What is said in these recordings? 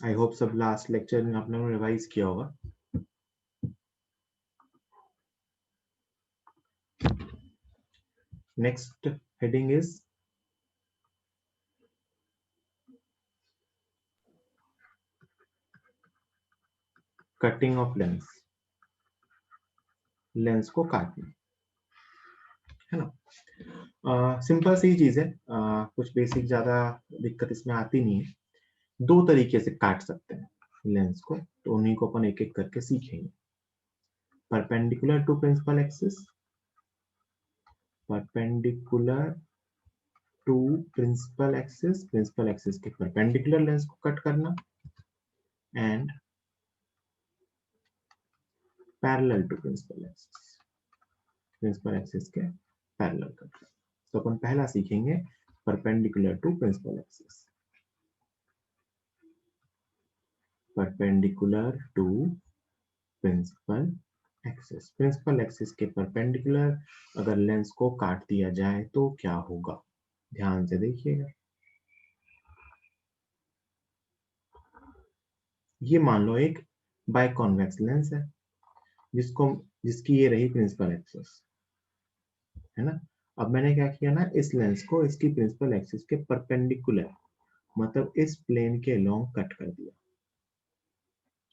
I hope सब last lecture में आपने रिवाइज किया होगा। Next heading is cutting of lens, lens को काटना, है ना। सिंपल सी चीज है, कुछ बेसिक ज्यादा दिक्कत इसमें आती नहीं है। दो तरीके से काट सकते हैं लेंस को, तो उन्हीं को अपन एक एक करके सीखेंगे। Perpendicular to principal axis, perpendicular to principal axis, principal axis के परपेंडिकुलर लेंस को कट करना, and parallel to principal axis, principal axis के पैरेलल कट। तो अपन पहला सीखेंगे perpendicular to principal axis. Perpendicular to principal axis, principal axis के perpendicular अगर लेंस को काट दिया जाए तो क्या होगा, ध्यान से देखिएगा। ये मान लो एक बाइकॉन्वेक्स लेंस है जिसकी ये रही प्रिंसिपल एक्सिस, है ना। अब मैंने क्या किया ना, इस लेंस को इसकी प्रिंसिपल एक्सिस के परपेंडिकुलर, मतलब इस प्लेन के लॉन्ग कट कर दिया,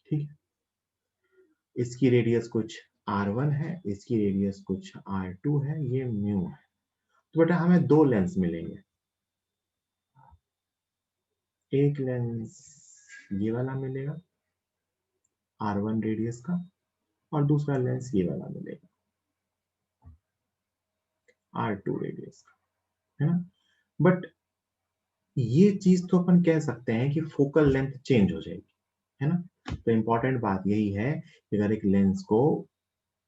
ठीक है। इसकी रेडियस कुछ r1 है, इसकी रेडियस कुछ r2 है, ये म्यू है। तो बेटा हमें दो लेंस मिलेंगे, एक लेंस ये वाला मिलेगा r1 रेडियस का, और दूसरा लेंस ये वाला मिलेगा r2 रेडियस का, है ना। बट ये चीज तो अपन कह सकते हैं कि फोकल लेंथ चेंज हो जाएगी, है ना। तो इंपॉर्टेंट बात यही है कि अगर एक लेंस को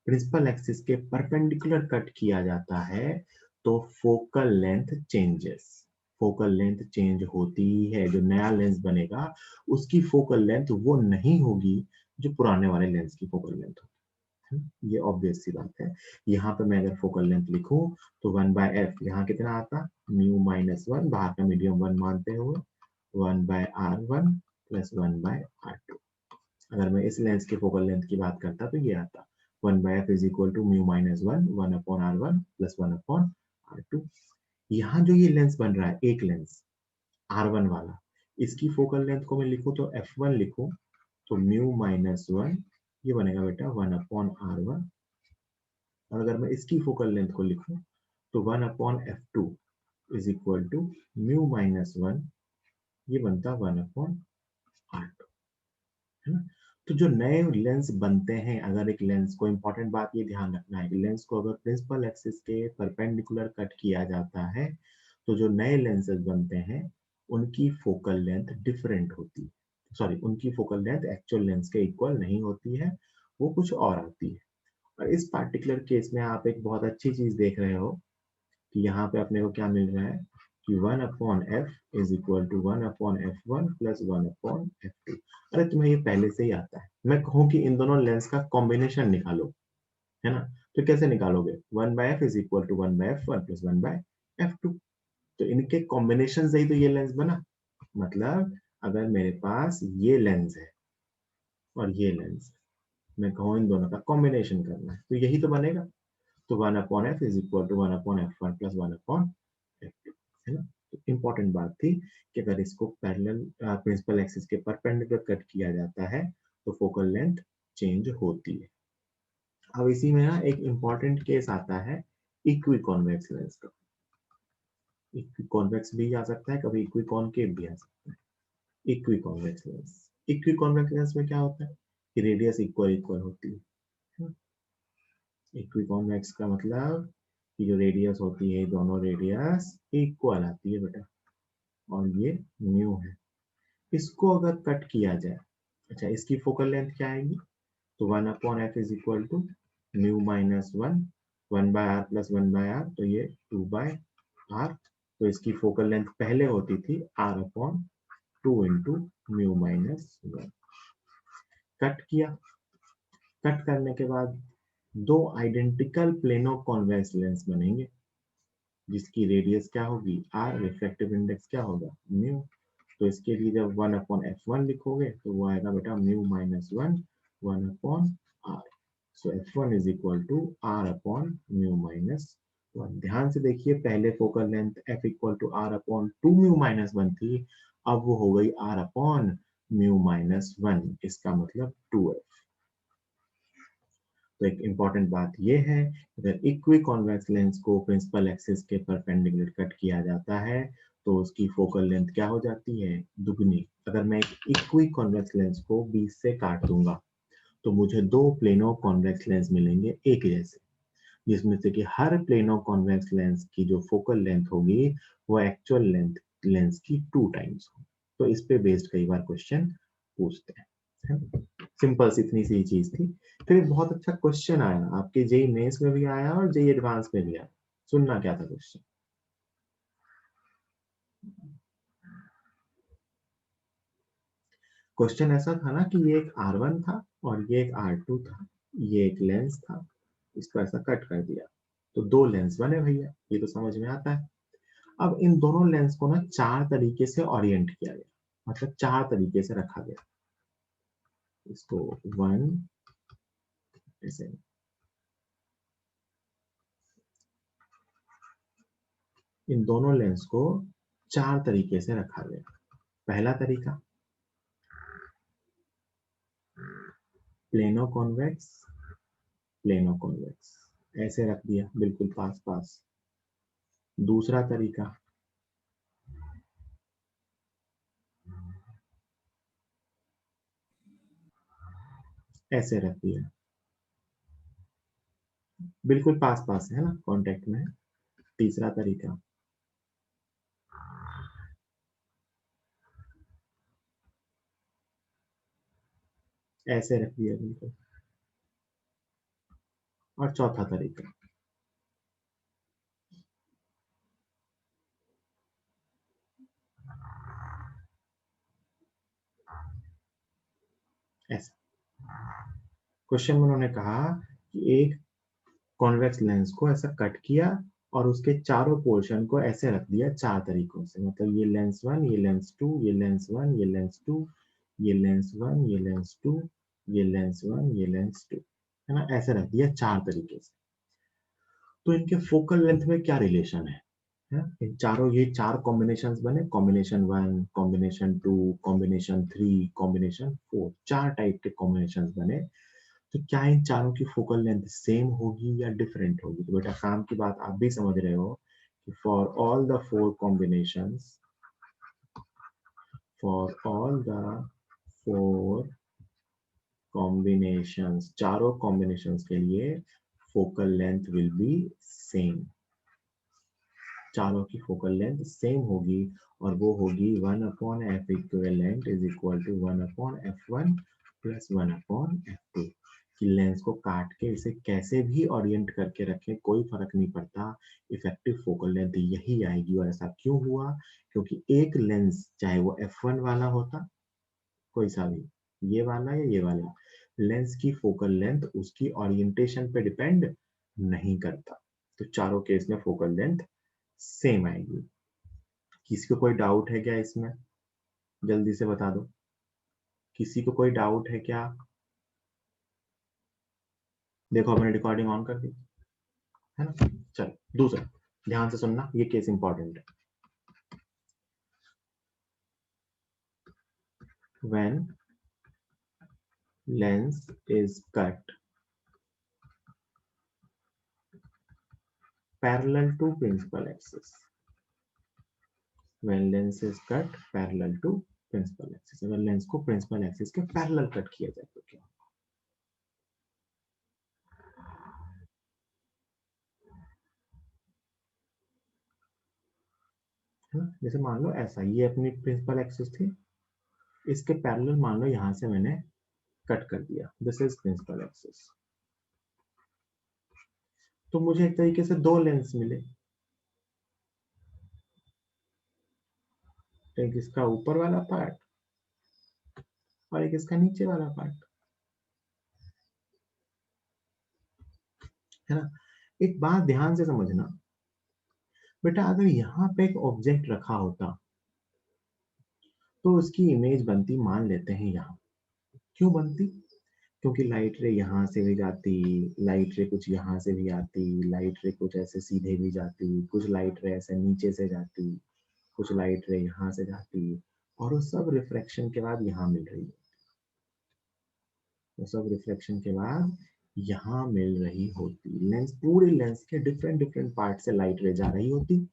प्रिंसिपल एक्सिस के परपेंडिकुलर कट किया जाता है तो focal length changes, focal length change होती है। जो नया लेंस बनेगा उसकी फोकल लेंथ वो नहीं होगी जो पुराने वाले लेंस की फोकल लेंथ होगी। ये ऑब्वियस सी बात है। यहाँ पे मैं अगर फोकल लेंथ लिखूं तो 1/f यहाँ कितना आता, μ-1, बाहर का मीडियम 1 मानते हुए 1/r1 प्लस 1/r2। अगर मैं इस लेंस के फोकल लेंथ की बात करता तो ये आता 1/f is equal to μ-1 1/r1 plus 1/r2। यहाँ जो ये लेंस बन रहा है, एक लेंस r1 वाला, इसकी फोकल लेंथ को मैं लिखूं तो f1 लिखूं तो μ-1 ये बनेगा बेटा 1/r1। और अगर मैं इसकी फोकल लेंथ को लिखूं तो 1/f2 इज इक्वल टू μ-1 ये बनता 1/r2, है ना। तो जो नए लेंस बनते हैं, अगर एक लेंस को, इंपॉर्टेंट बात ये ध्यान रखना है कि लेंस को अगर प्रिंसिपल एक्सिस के परपेंडिकुलर कट किया जाता है तो जो नए लेंसेज बनते हैं उनकी फोकल लेंथ डिफरेंट होती है, सॉरी उनकी फोकल लेंथ एक्चुअल लेंस के इक्वल नहीं होती है, वो कुछ और आती है। और इस पार्टिकुलर केस में आप एक बहुत अच्छी चीज देख रहे हो कि यहाँ पे अपने को क्या मिल रहा है कि 1/f is equal to 1/f1 plus 1/f2। अरे तुम्हें ये पहले से ही आता है। मैं कहूँ कि इन दोनों लेंस का कॉम्बिनेशन निकालो, है ना, तो कैसे निकालोगे, 1/f is equal to 1/f1 plus 1/f2। तो इनके कॉम्बिनेशन से ही तो ये लेंस बना। मतलब अगर मेरे पास ये लेंस है और ये लेंस है, मैं कहूँ इन दोनों का कॉम्बिनेशन करना है तो यही तो बनेगा। तो 1/f is equal to 1/f1 plus 1/f2, है ना। तो इंपॉर्टेंट बात थी कि अगर इसको पैरेलल प्रिंसिपल एक्सिस के परपेंडिकुलर कट किया जाता है तो फोकल लेंथ चेंज होती है। अब इसी में ना एक इंपॉर्टेंट केस आता है इक्विकॉन्वेक्स लेंस का। इक्विकॉन्वेक्स भी आ सकता है, कभी इक्विकॉन्केव भी आ सकता है। इक्विकॉन्वेक्स लेंस, इक्विकॉन्वेक्स लेंस में क्या होता है कि रेडियस इक्वल इक्वल होती है। इक्विकॉन्वेक्स का मतलब कि जो रेडियस होती है दोनों रेडियस इक्वल आती है बेटा, और ये म्यू है। इसको अगर कट किया जाए, अच्छा इसकी फोकल लेंथ क्या आएगी, तो 1/f is equal to μ-1 1/r plus 1/r, तो ये 2/r। तो इसकी फोकल लेंथ पहले होती थी r/2 इंटू μ-1। कट किया, कट करने के बाद दो आइडेंटिकल प्लेनो कॉन्वेक्स लेंस बनेंगे जिसकी रेडियस क्या होगी r, रिफ्रैक्टिव इंडेक्स क्या होगा म्यू। तो इसके लिए जब 1/f1 लिखोगे तो वो आएगा बेटा mu minus 1/r। So f1 is equal to r/μ-1। ध्यान से देखिए, पहले focal length f equal to r/2μ-1 थी, अब वो हो गई r/μ-1, इसका मतलब 2f। तो एक इंपॉर्टेंट बात ये है, अगर इक्वी कॉन्वेक्स लेंस को प्रिंसिपल एक्सिस के परपेंडिकुलर कट किया जाता है तो उसकी फोकल लेंथ क्या हो जाती है, दुगनी। अगर मैं एक इक्वी कॉन्वेक्स लेंस को 20 से काट दूंगा तो मुझे दो प्लेनो कॉन्वेक्स लेंस मिलेंगे एक जैसे, जिसमें से कि हर प्लेनो कॉन्वेक्स लेंस की जो फोकल लेंथ होगी वो एक्चुअल लेंथ लेंस की 2 टाइम्स हो। तो इस पे बेस्ड कई बार क्वेश्चन पूछते हैं। सिंपल सी इतनी सी चीज थी। फिर एक बहुत अच्छा क्वेश्चन आया आपके जेई मेंस में भी आया और जेई एडवांस में भी आया। सुनना क्या था क्वेश्चन। क्वेश्चन ऐसा था ना कि ये एक R1 था और ये एक R2 था, ये एक लेंस था, इसको ऐसा कट कर दिया तो दो लेंस बने भैया, ये तो समझ में आता है। अब इन दोनों लेंस को ना चार तरीके से ओरिएंट किया गया, मतलब चार तरीके से रखा गया। इसको 1 ऐसे, इन दोनों लेंस को चार तरीके से रखा गया। पहला तरीका प्लेनो कॉन्वेक्स, प्लेनो कॉन्वेक्स ऐसे रख दिया बिल्कुल पास पास। दूसरा तरीका ऐसे रख दिया, बिल्कुल पास पास है ना, कांटेक्ट में है। तीसरा तरीका ऐसे रख दिया बिल्कुल। और चौथा तरीका ऐसा। क्वेश्चन में उन्होंने कहा कि एक कॉन्वेक्स लेंस को ऐसा कट किया और उसके चारों पोर्शन को ऐसे रख दिया चार तरीकों से, मतलब ये लेंस 1, ये लेंस 2, ये लेंस 1, ये लेंस 2, ये लेंस 1, ये लेंस 2, ये लेंस 1, ये लेंस 2, है ना, ऐसे रख दिया चार तरीके से। तो इनके फोकल लेंथ में क्या रिलेशन है? इन चारों, ये चार कॉम्बिनेशंस बने, कॉम्बिनेशन 1, कॉम्बिनेशन 2, कॉम्बिनेशन 3, कॉम्बिनेशन 4, चार टाइप के कॉम्बिनेशंस बने। तो क्या इन चारों की फोकल लेंथ सेम होगी या डिफरेंट होगी? तो बेटा काम की बात आप भी समझ रहे हो कि फॉर ऑल द 4 कॉम्बिनेशंस, चारों कॉम्बिनेशंस के लिए focal length will be same. चारों की फोकल लेंथ सेम होगी और वो होगी 1/f equivalent is equal to 1/f1 plus 1/f2। कि लेंस को काट के इसे कैसे भी ओरिएंट करके रखें कोई फर्क नहीं पड़ता, इफेक्टिव फोकल लेंथ यही आएगी। और ऐसा क्यों हुआ? क्योंकि एक लेंस चाहे वो f1 वाला होता, कोई सा भी, ये वाला या ये वाला, लेंस की फोकल लेंथ उसकी ओरिएंटेशन पे डिपेंड नहीं करता। तो चारों केस में फोकल लेंथ सेम आएगी। किसी को कोई डाउट है क्या इसमें? जल्दी से बता दो, किसी को कोई डाउट है क्या? देखो मैंने रिकॉर्डिंग ऑन कर दी है ना। चलो दूसरा, ध्यान से सुनना, ये केस इंपॉर्टेंट है। When lens is cut parallel to principal axis, when lens is cut parallel to principal axis, अगर लेंस को प्रिंसिपल एक्सिस के पैरेलल कट किया जाए तो क्या है ना। जैसे मान लो ऐसा, ये अपनी प्रिंसिपल एक्सिस थी, इसके पैरेलल मान लो यहां से मैंने कट कर दिया, दिस इज प्रिंसिपल एक्सिस। तो मुझे एक तरीके से दो लेंस मिले, एक इसका ऊपर वाला पार्ट और एक इसका नीचे वाला पार्ट, है ना। एक बात ध्यान से समझना बेटा, अगर यहाँ पे एक ऑब्जेक्ट रखा होता तो उसकी इमेज बनती, मान लेते हैं यहाँ। क्यों बनती? क्योंकि लाइट रे यहाँ से भी जाती, लाइट रे कुछ यहाँ से भी आती, लाइट रे कुछ ऐसे सीधे भी जाती, कुछ लाइट रे ऐसे नीचे से जाती, कुछ लाइट रे यहाँ से जाती, और वो सब रिफ्रैक्शन के बाद यहाँ मिल रही है। वो सब रिफ्लेक्शन के बाद यहाँ मिल रही होती। लेंस, पूरे लेंस के डिफरेंट डिफरेंट पार्ट से लाइट रे जा रही होती,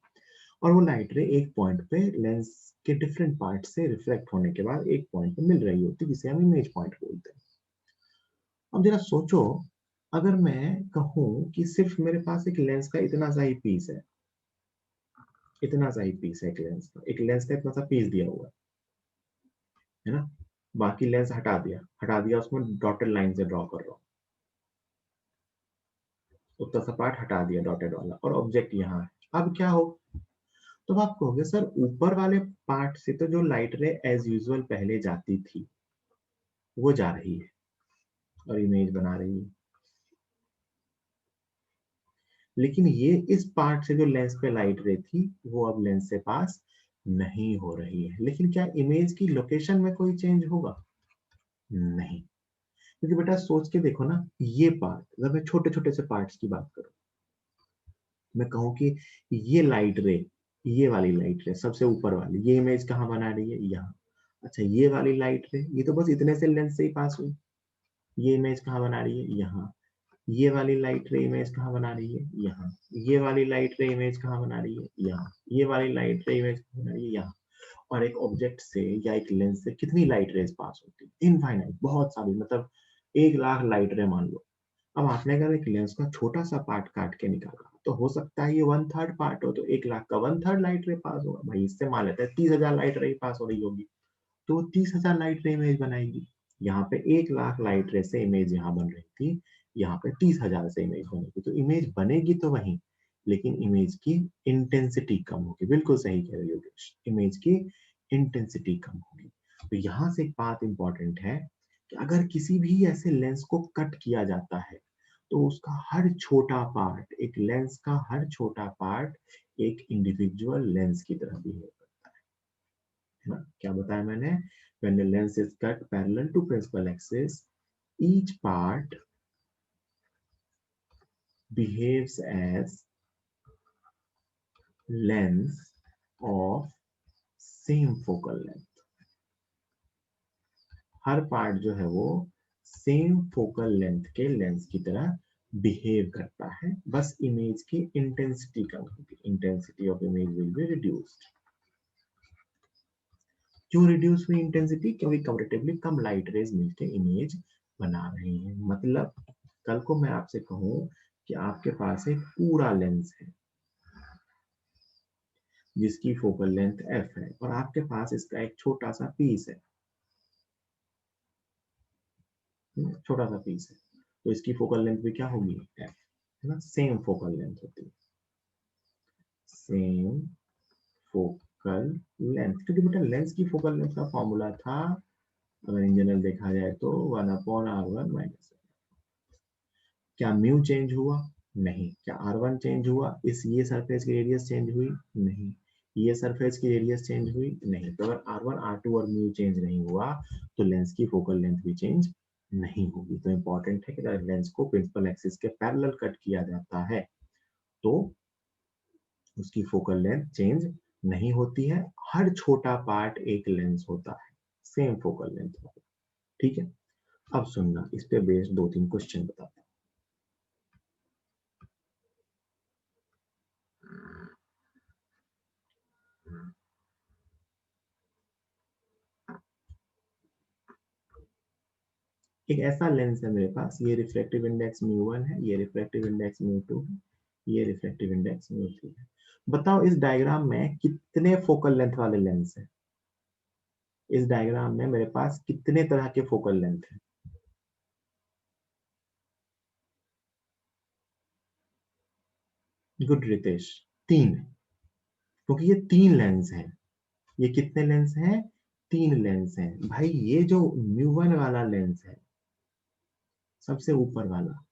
और वो लाइट रे एक पॉइंट पे लेंस के डिफरेंट पार्ट से रिफ्लेक्ट होने के बाद एक पॉइंट पे मिल रही होती, जिसे हम इमेज पॉइंट बोलते हैं। अब जरा सोचो, अगर मैं कहूं कि सिर्फ मेरे पास एक लेंस का इतना सा ही पीस है, इतना सा ही पीस है, एक लेंस का इतना सा पीस दिया हुआ है ना, बाकी लेंस हटा दिया, उसमें डॉटेड लाइन से ड्रॉ कर रहा हूँ, उतना सा पार्ट हटा दिया डॉटेड वाला, और ऑब्जेक्ट यहाँ है। अब क्या हो? तो आप कहोगे सर ऊपर वाले पार्ट से तो जो लाइट रे एज यूजुअल पहले जाती थी वो जा रही है और इमेज बना रही है, लेकिन ये इस पार्ट से जो लेंस पे लाइट रे थी वो अब लेंस से पास नहीं हो रही है। लेकिन क्या इमेज की लोकेशन में कोई चेंज होगा? नहीं। क्योंकि बेटा सोच के देखो ना, ये पार्ट, अगर मैं छोटे छोटे से पार्ट्स की बात करूं, मैं कहूँ कि ये लाइट रे, ये वाली लाइट रे सबसे ऊपर वाली, ये इमेज कहाँ बना रही है? यहाँ। अच्छा, ये वाली लाइट रे, ये तो बस इतने से लेंस से ही पास हुई, ये इमेज कहाँ बना रही है? यहाँ। ये वाली लाइट रे इमेज कहाँ बना रही है? यहाँ। ये वाली लाइट रे इमेज कहाँ बना रही है? यहाँ। ये वाली लाइट रे इमेज कहाँ बना रही है? यहाँ। और एक ऑब्जेक्ट से या एक लेंस से कितनी लाइट रेज पास होती है? इनफाइनाइट, बहुत सारी, मतलब 1 लाख लाइट रे मान लो। अब आपने अगर एक लेंस का छोटा सा पार्ट काट के निकाला, तो हो सकता है ये 1/3 पार्ट हो, तो 1 लाख का 1/3 लाइट रे पास होगा भाई। इससे मान लेते हैं 30,000 लाइट रे पास हो रही होगी, तो 30,000 लाइट रे इमेज बनाएगी। यहाँ पे 1 लाख लाइट रे से इमेज यहाँ बन रही थी, यहाँ पे 30,000 से इमेज बनेगी, तो इमेज बनेगी तो वही, लेकिन इमेज की इंटेंसिटी कम होगी। बिल्कुल सही कह रही हो योगेश, इमेज की इंटेंसिटी कम होगी। तो यहाँ से एक बात इंपॉर्टेंट है कि अगर किसी भी ऐसे लेंस को कट किया जाता है, तो उसका हर छोटा पार्ट, एक लेंस का हर छोटा पार्ट एक इंडिविजुअल लेंस की तरह बिहेव करता है ना। क्या बताया मैंने? when the lens is cut parallel to principal axis, each part behaves as lens of same focal length। Her part जो है वो सेम फोकल लेंथ के लेंस की तरह बिहेव करता है, बस इमेज की इंटेंसिटी कम होगी, intensity of image will be reduced. क्यों रिड्यूस हुई इंटेंसिटी? क्योंकि कंपैरेटिवली कम लाइट रेज मिलके इमेज बना रही है। मतलब कल को मैं आपसे कहूं कि आपके पास एक पूरा लेंस है जिसकी फोकल लेंथ f है, और आपके पास इसका एक छोटा सा पीस है, छोटा सा पीस है, तो इसकी फोकल लेंथ भी क्या होगी? f, है ना, सेम फोकल लेंथ होती है, सेम फोकल लेंथ। क्योंकि बेटा लेंस की फोकल लेंथ का फॉर्मूला था, अगर इन जनरल देखा जाए तो 1/r1 माइनस। क्या म्यू चेंज हुआ? नहीं। क्या r1 चेंज हुआ? इस ये सरफेस की रेडियस चेंज हुई? नहीं। ये सरफेस की रेडियस चेंज हुई? नहीं। तो अगर r1 r2 और म्यू चेंज नहीं हुआ, तो लेंस की फोकल लेंथ भी चेंज नहीं होगी। तो इंपॉर्टेंट है कि अगर लेंस को प्रिंसिपल एक्सिस के पैरेलल कट किया जाता है तो उसकी फोकल लेंथ चेंज नहीं होती है, हर छोटा पार्ट एक लेंस होता है, सेम फोकल लेंथ होता है। ठीक है, अब सुनना, इस पे बेस्ड 2-3 क्वेश्चन बताता हूँ। एक ऐसा लेंस है मेरे पास, ये रिफ्लेक्टिव इंडेक्स μ1 है, ये रिफ्लेक्टिव इंडेक्स μ2 है, ये रिफ्लेक्टिव इंडेक्स μ3 है। बताओ इस डायग्राम में कितने फोकल लेंथ वाले लेंस हैं? इस डायग्राम में मेरे पास कितने तरह के फोकल लेंथ हैं? गुड रितेश, 3। क्योंकि ये 3 लेंस हैं। ये कितने लेंस हैं? 3 लेंस हैं भाई। ये जो μ1 वाला लेंस है, सबसे ऊपर वाला,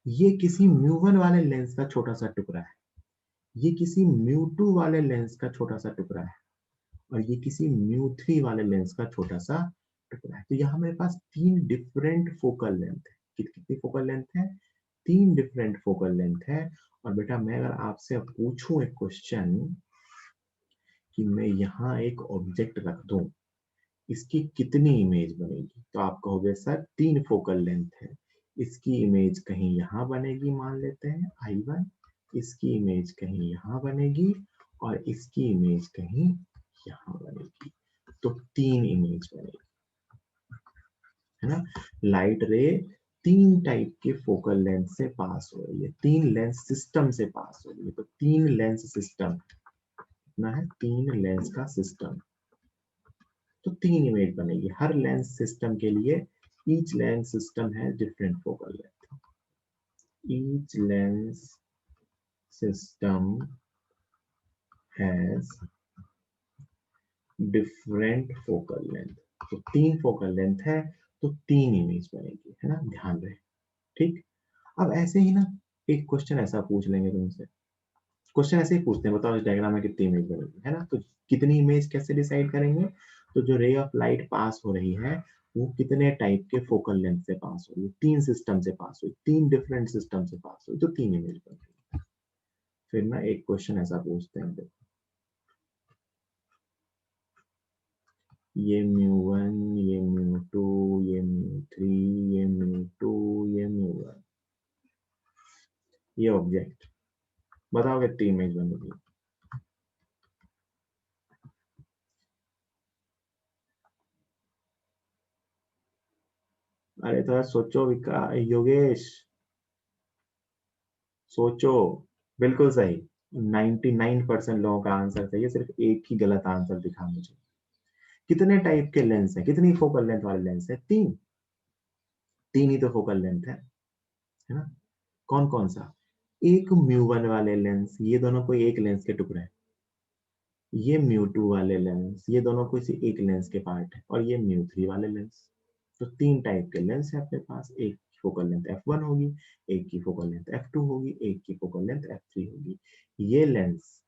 ये किसी μ1 वाले लेंस का छोटा सा टुकड़ा है, ये किसी μ2 वाले लेंस का छोटा सा टुकड़ा है, और ये किसी μ3 वाले लेंस का छोटा सा टुकड़ा है। तो यहाँ मेरे पास 3 डिफरेंट फोकल लेंथ है। कितनी फोकल लेंथ है? 3 डिफरेंट फोकल लेंथ है। और बेटा मैं अगर आपसे अब पूछूं एक क्वेश्चन कि मैं यहाँ एक ऑब्जेक्ट रख दूं, इसकी कितनी इमेज बनेगी, तो आप कहोगे सर 3 फोकल लेंथ है, इसकी इमेज कहीं यहाँ बनेगी, मान लेते हैं I1, इसकी इमेज कहीं यहाँ बनेगी और इसकी इमेज कहीं यहाँ बनेगी। तो 3 इमेज बनेगी, है ना। लाइट रे 3 टाइप के फोकल लेंथ से पास हो रही है, 3 लेंस सिस्टम से पास हो रही है। तो 3 लेंस सिस्टम ना है, 3 लेंस का सिस्टम, तो 3 इमेज बनेगी। हर लेंस सिस्टम के लिए ईच लेंस सिस्टम है different focal length, each lens system has different focal length. तो 3 फोकल लेंथ है तो 3 इमेज बनेगी, है ना, ध्यान रहे। ठीक, अब ऐसे ही ना एक क्वेश्चन ऐसा पूछ लेंगे तुमसे, क्वेश्चन ऐसे ही पूछते हैं, बताओ इस डायग्राम में कितनी इमेज बनेगी, है ना। तो कितनी इमेज कैसे डिसाइड करेंगे? तो जो रे ऑफ लाइट पास हो रही है वो कितने टाइप के फोकल लेंथ से पास हो रही है, 3 सिस्टम से पास हुई, 3 डिफरेंट सिस्टम से पास हुई, तो 3 इमेज बन रही है। फिर ना एक क्वेश्चन ऐसा पूछते हैं, देखो ये μ1, ये μ2, ये μ3, ये μ2, ये μ1, ये ऑब्जेक्ट, बताओ कितनी इमेज बनेगी। अरे थोड़ा सोचो योगेश, सोचो। बिल्कुल सही, 99% लोगों का आंसर सही है, सिर्फ एक ही गलत आंसर दिखा मुझे। कितने टाइप के लेंस है, कितनी फोकल लेंथ वाले लेंस है? 3, 3 ही तो फोकल लेंथ है ना। कौन कौन सा? एक μ1 वाले लेंस, ये दोनों कोई एक लेंस के टुकड़े हैं। ये μ2 वाले लेंस, ये दोनों किसी एक लेंस के पार्ट है। और ये μ3 वाले लेंस। तो 3 टाइप के लेंस है अपने पास। एक की फोकल लेंथ f1 होगी, एक की फोकल लेंथ f2 होगी, एक की फोकल लेंथ f3 होगी। ये लेंस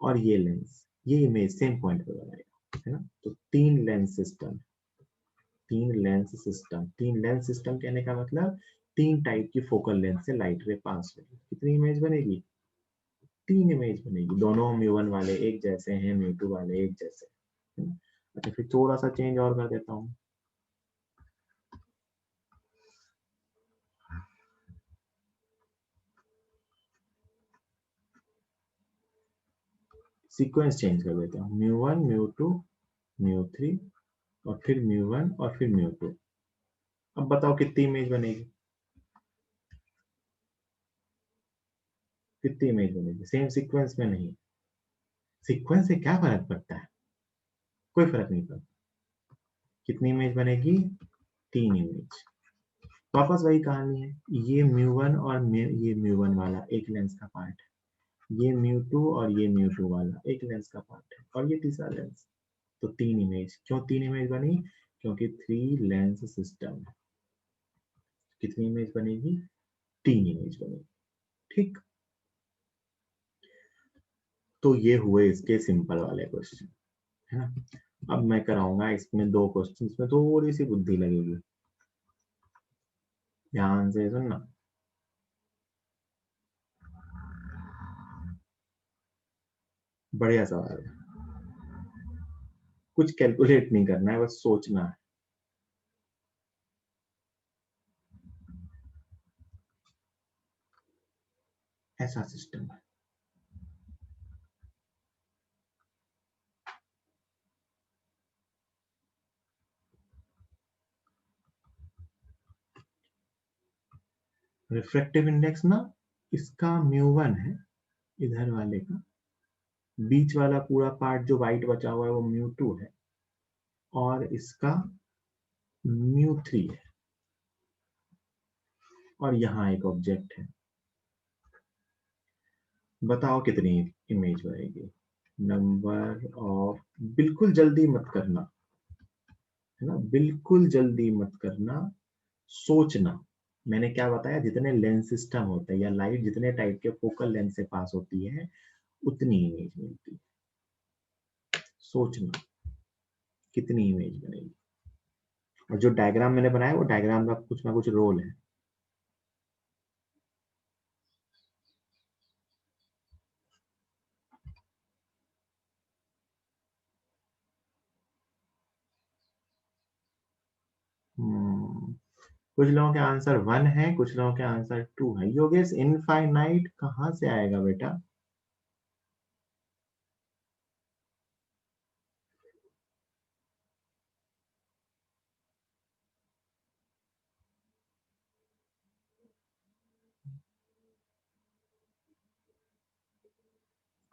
और ये लेंस, ये इमेज सेम पॉइंट पे बनाएगा, है ना। तो 3 lens system, 3 lens system, 3 lens system कहने का मतलब 3 टाइप की फोकल लेंथ से लाइट रे पास होगी। कितनी इमेज बनेगी? 3 इमेज बनेगी। दोनों μ1 वाले एक जैसे हैं, μ2 वाले एक जैसे, है ना। अच्छा फिर थोड़ा सा चेंज और कर देता हूँ, सीक्वेंस चेंज कर देता हूँ, μ1, μ2, μ3 और फिर μ1 और फिर μ2। अब बताओ कितनी इमेज बनेगी, कितनी इमेज बनेगी? सेम सीक्वेंस में नहीं, सीक्वेंस से क्या फर्क पड़ता है? कोई फर्क नहीं पड़ता। कितनी इमेज बनेगी? 3 इमेज। वापस वही कहानी है, ये μ1 और ये μ1 वाला एक लेंस का पार्ट है, ये μ2 और ये μ2 वाला एक लेंस का पार्ट है, और ये तीसरा लेंस। तो 3 इमेज। क्यों 3 इमेज बनी? क्योंकि 3 लेंस सिस्टम है। कितनी इमेज बनेगी? 3 इमेज बनेगी। ठीक, तो ये हुए इसके सिंपल वाले क्वेश्चन, है ना। अब मैं कराऊंगा इसमें 2 क्वेश्चन, इसमें थोड़ी सी बुद्धि लगेगी, ध्यान से सुनना। बढ़िया सवाल है, कुछ कैलकुलेट नहीं करना है, बस सोचना है। ऐसा सिस्टम है, रिफ्रैक्टिव इंडेक्स ना, इसका μ1 है, इधर वाले का, बीच वाला पूरा पार्ट जो व्हाइट बचा हुआ है वो μ2 है, और इसका μ3 है, और यहाँ एक ऑब्जेक्ट है। बताओ कितनी इमेज बनेगी? नंबर ऑफ, बिल्कुल जल्दी मत करना, है ना, बिल्कुल जल्दी मत करना, सोचना। मैंने क्या बताया, जितने लेंस सिस्टम होते हैं या लाइट जितने टाइप के फोकल लेंथ से पास होती है उतनी इमेज मिलती है। सोचना कितनी इमेज बनेगी। और जो डायग्राम मैंने बनाया वो डायग्राम का कुछ ना कुछ रोल है। कुछ लोगों के आंसर 1 है, कुछ लोगों के आंसर 2 है। योगेश इनफाइनाइट कहाँ से आएगा बेटा?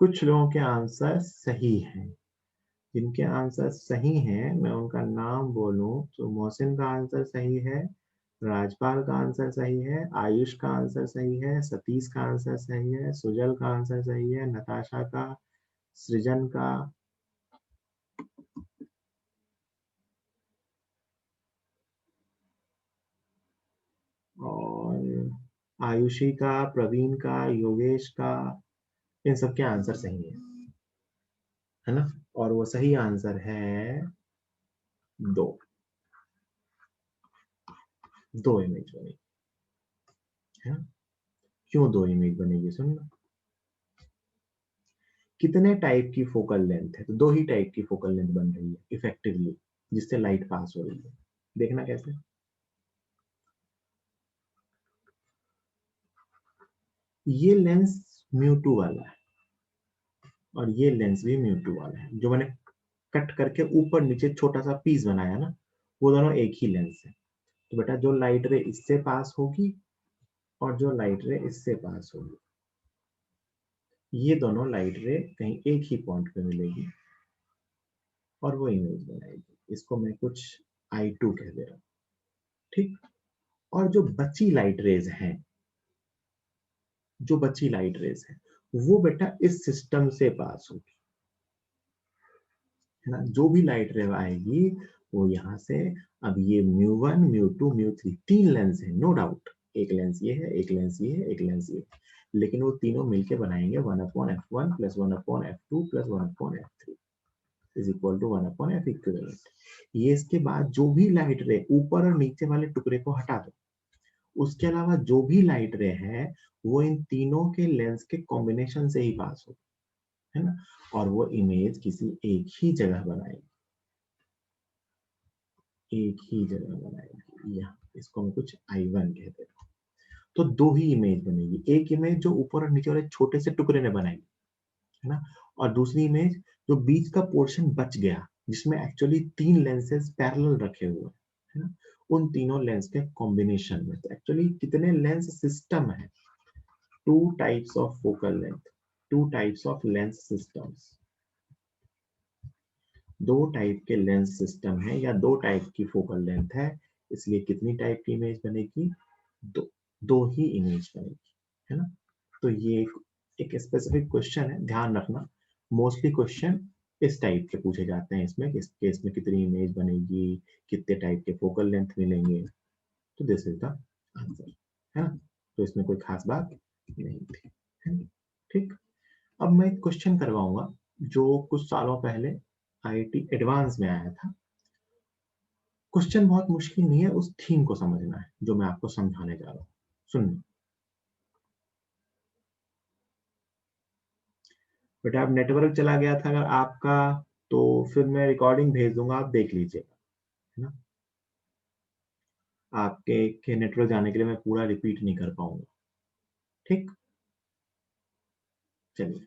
कुछ लोगों के आंसर सही हैं। जिनके आंसर सही हैं मैं उनका नाम बोलूं तो मोहसिन का आंसर सही है, राजपाल का आंसर सही है, आयुष का आंसर सही है, सतीश का आंसर सही है, सुजल का आंसर सही है, नताशा का, सृजन का, और आयुषी का, प्रवीण का, योगेश का, इन सबके आंसर सही है ना? और वो सही आंसर है 2। 2 इमेज बनेगी है ना? क्यों 2 इमेज बनेगी सुनना। कितने टाइप की फोकल लेंथ है? तो 2 ही टाइप की फोकल लेंथ बन रही है इफेक्टिवली, जिससे लाइट पास हो रही है। देखना कैसे। ये लेंस म्यू2 वाला है और ये लेंस भी म्यू2 वाला है। जो मैंने कट करके ऊपर नीचे छोटा सा पीस बनाया ना, वो दोनों एक ही लेंस है। तो बेटा जो लाइट रे इससे पास होगी और जो लाइट रे इससे पास होगी, ये दोनों लाइट रे कहीं एक ही पॉइंट पे मिलेगी और वो इमेज बनाएगी। इसको मैं कुछ I2 कह दे रहा हूँ। ठीक। और जो बची लाइट रेज हैं, जो बची लाइट रेज है वो बेटा इस सिस्टम से पास होगी, है ना? जो भी लाइट रे आएगी वो यहाँ से। अब ये म्यू1 म्यू2 म्यू3 तीन लेंस है नो डाउट। एक लेंस ये है, एक लेंस ये है, एक लेंस ये है। लेकिन वो तीनों मिलके बनाएंगे 1/f1 plus 1/f2 plus 1/f3 is equal to 1/f equivalent. ये इसके बाद जो भी लाइट रे ऊपर और नीचे वाले टुकड़े को हटा दो, उसके अलावा जो भी लाइट रे है वो इन तीनों के लेंस के कॉम्बिनेशन से ही पास हो, है ना? और वो इमेज किसी एक ही जगह बनाएगी, एक ही जगह बनाएगी। यहाँ इसको मैं कुछ I1 कहते हैं। तो 2 ही इमेज बनेगी। एक इमेज जो ऊपर और नीचे वाले छोटे से टुकड़े ने बनाई, है ना? और दूसरी इमेज जो बीच का पोर्शन बच गया, जिसमें एक्चुअली 3 लेंसेज पैरेलल रखे हुए हैं, है ना? उन तीनों लेंस के कॉम्बिनेशन में। तो एक्चुअली कितने लेंस सिस्टम है? 2 types of focal length, 2 types of lens systems. 2 type के लेंस सिस्टम है या 2 टाइप की फोकल लेंथ है, इसलिए कितनी टाइप की इमेज बनेगी? 2। 2 ही इमेज बनेगी, है ना? तो ये एक स्पेसिफिक क्वेश्चन है, ध्यान रखना। मोस्टली क्वेश्चन इस टाइप के पूछे जाते हैं इसमें, किस केस में कितनी इमेज बनेगी, कितने टाइप के फोकल लेंथ मिलेंगे। तो दिस इज द आंसर, है ना? तो इसमें कोई खास बात नहीं थी, है ना? ठीक। अब मैं एक क्वेश्चन करवाऊंगा जो कुछ सालों पहले IIT एडवांस में आया था। क्वेश्चन बहुत मुश्किल नहीं है, उस थीम को समझना है जो मैं आपको समझाने जा रहा हूँ। सुन बेटा, अब नेटवर्क चला गया था अगर आपका, तो फिर मैं रिकॉर्डिंग भेज दूंगा, आप देख लीजिएगा, है ना? आपके के नेटवर्क जाने के लिए मैं पूरा रिपीट नहीं कर पाऊंगा। ठीक। चलिए,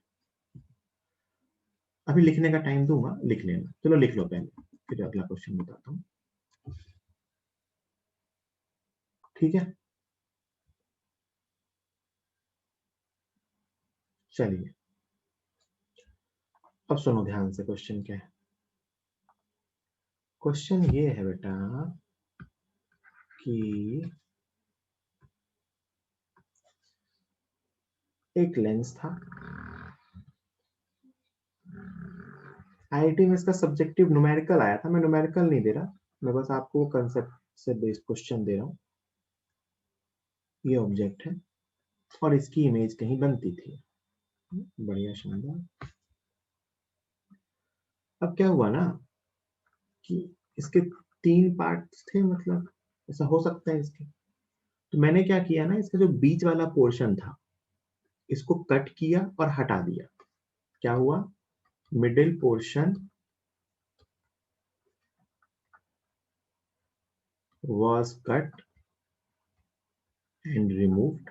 अभी लिखने का टाइम दूंगा, लिख लेना। चलो लिख लो पहले, फिर अगला क्वेश्चन बताता हूँ। ठीक है, चलिए अब सुनो ध्यान से। क्वेश्चन क्या है? क्वेश्चन ये है बेटा कि एक लेंस था। IIT में इसका सब्जेक्टिव न्यूमेरिकल आया था, मैं न्यूमेरिकल नहीं दे रहा, मैं बस आपको कंसेप्ट से बेस्ड क्वेश्चन दे रहा हूँ। ये ऑब्जेक्ट है और इसकी इमेज कहीं बनती थी। बढ़िया, शानदार। अब क्या हुआ ना कि इसके 3 पार्ट्स थे, मतलब ऐसा हो सकता है इसके। तो मैंने क्या किया ना, इसका जो बीच वाला पोर्शन था इसको कट किया और हटा दिया। क्या हुआ, middle portion was cut and removed,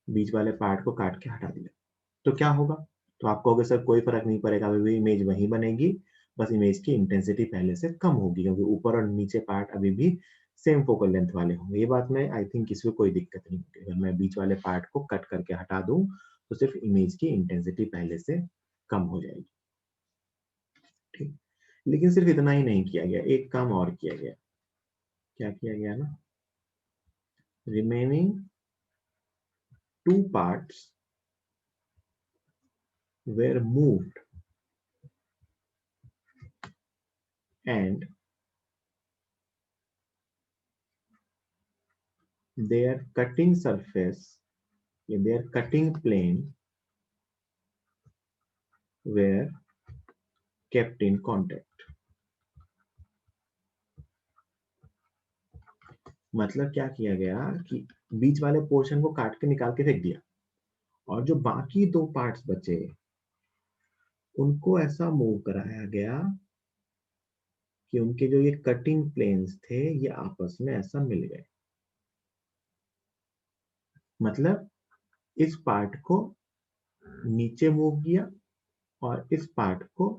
बीच वाले पार्ट को काट के हटा दिया। तो क्या होगा, तो आप कहोगे सर कोई फर्क नहीं पड़ेगा, अभी भी इमेज वही बनेगी, बस इमेज की इंटेंसिटी पहले से कम होगी, क्योंकि ऊपर और नीचे पार्ट अभी भी सेम फोकल लेंथ वाले होंगे। ये बात में आई थिंक इसमें कोई दिक्कत नहीं होगी। अगर मैं बीच वाले पार्ट को कट करके हटा दूं तो सिर्फ इमेज की इंटेंसिटी पहले से कम हो जाएगी। ठीक, लेकिन सिर्फ इतना ही नहीं किया गया, एक काम और किया गया। क्या किया गया ना, remaining 2 parts were moved and their cutting surface, their cutting plane were kept in contact. मतलब क्या किया गया कि बीच वाले पोर्शन को काट के निकाल के फेंक दिया, और जो बाकी 2 पार्ट्स बचे उनको ऐसा मूव कराया गया कि उनके जो ये कटिंग प्लेन्स थे ये आपस में ऐसा मिल गए। मतलब इस पार्ट को नीचे मूव किया और इस पार्ट को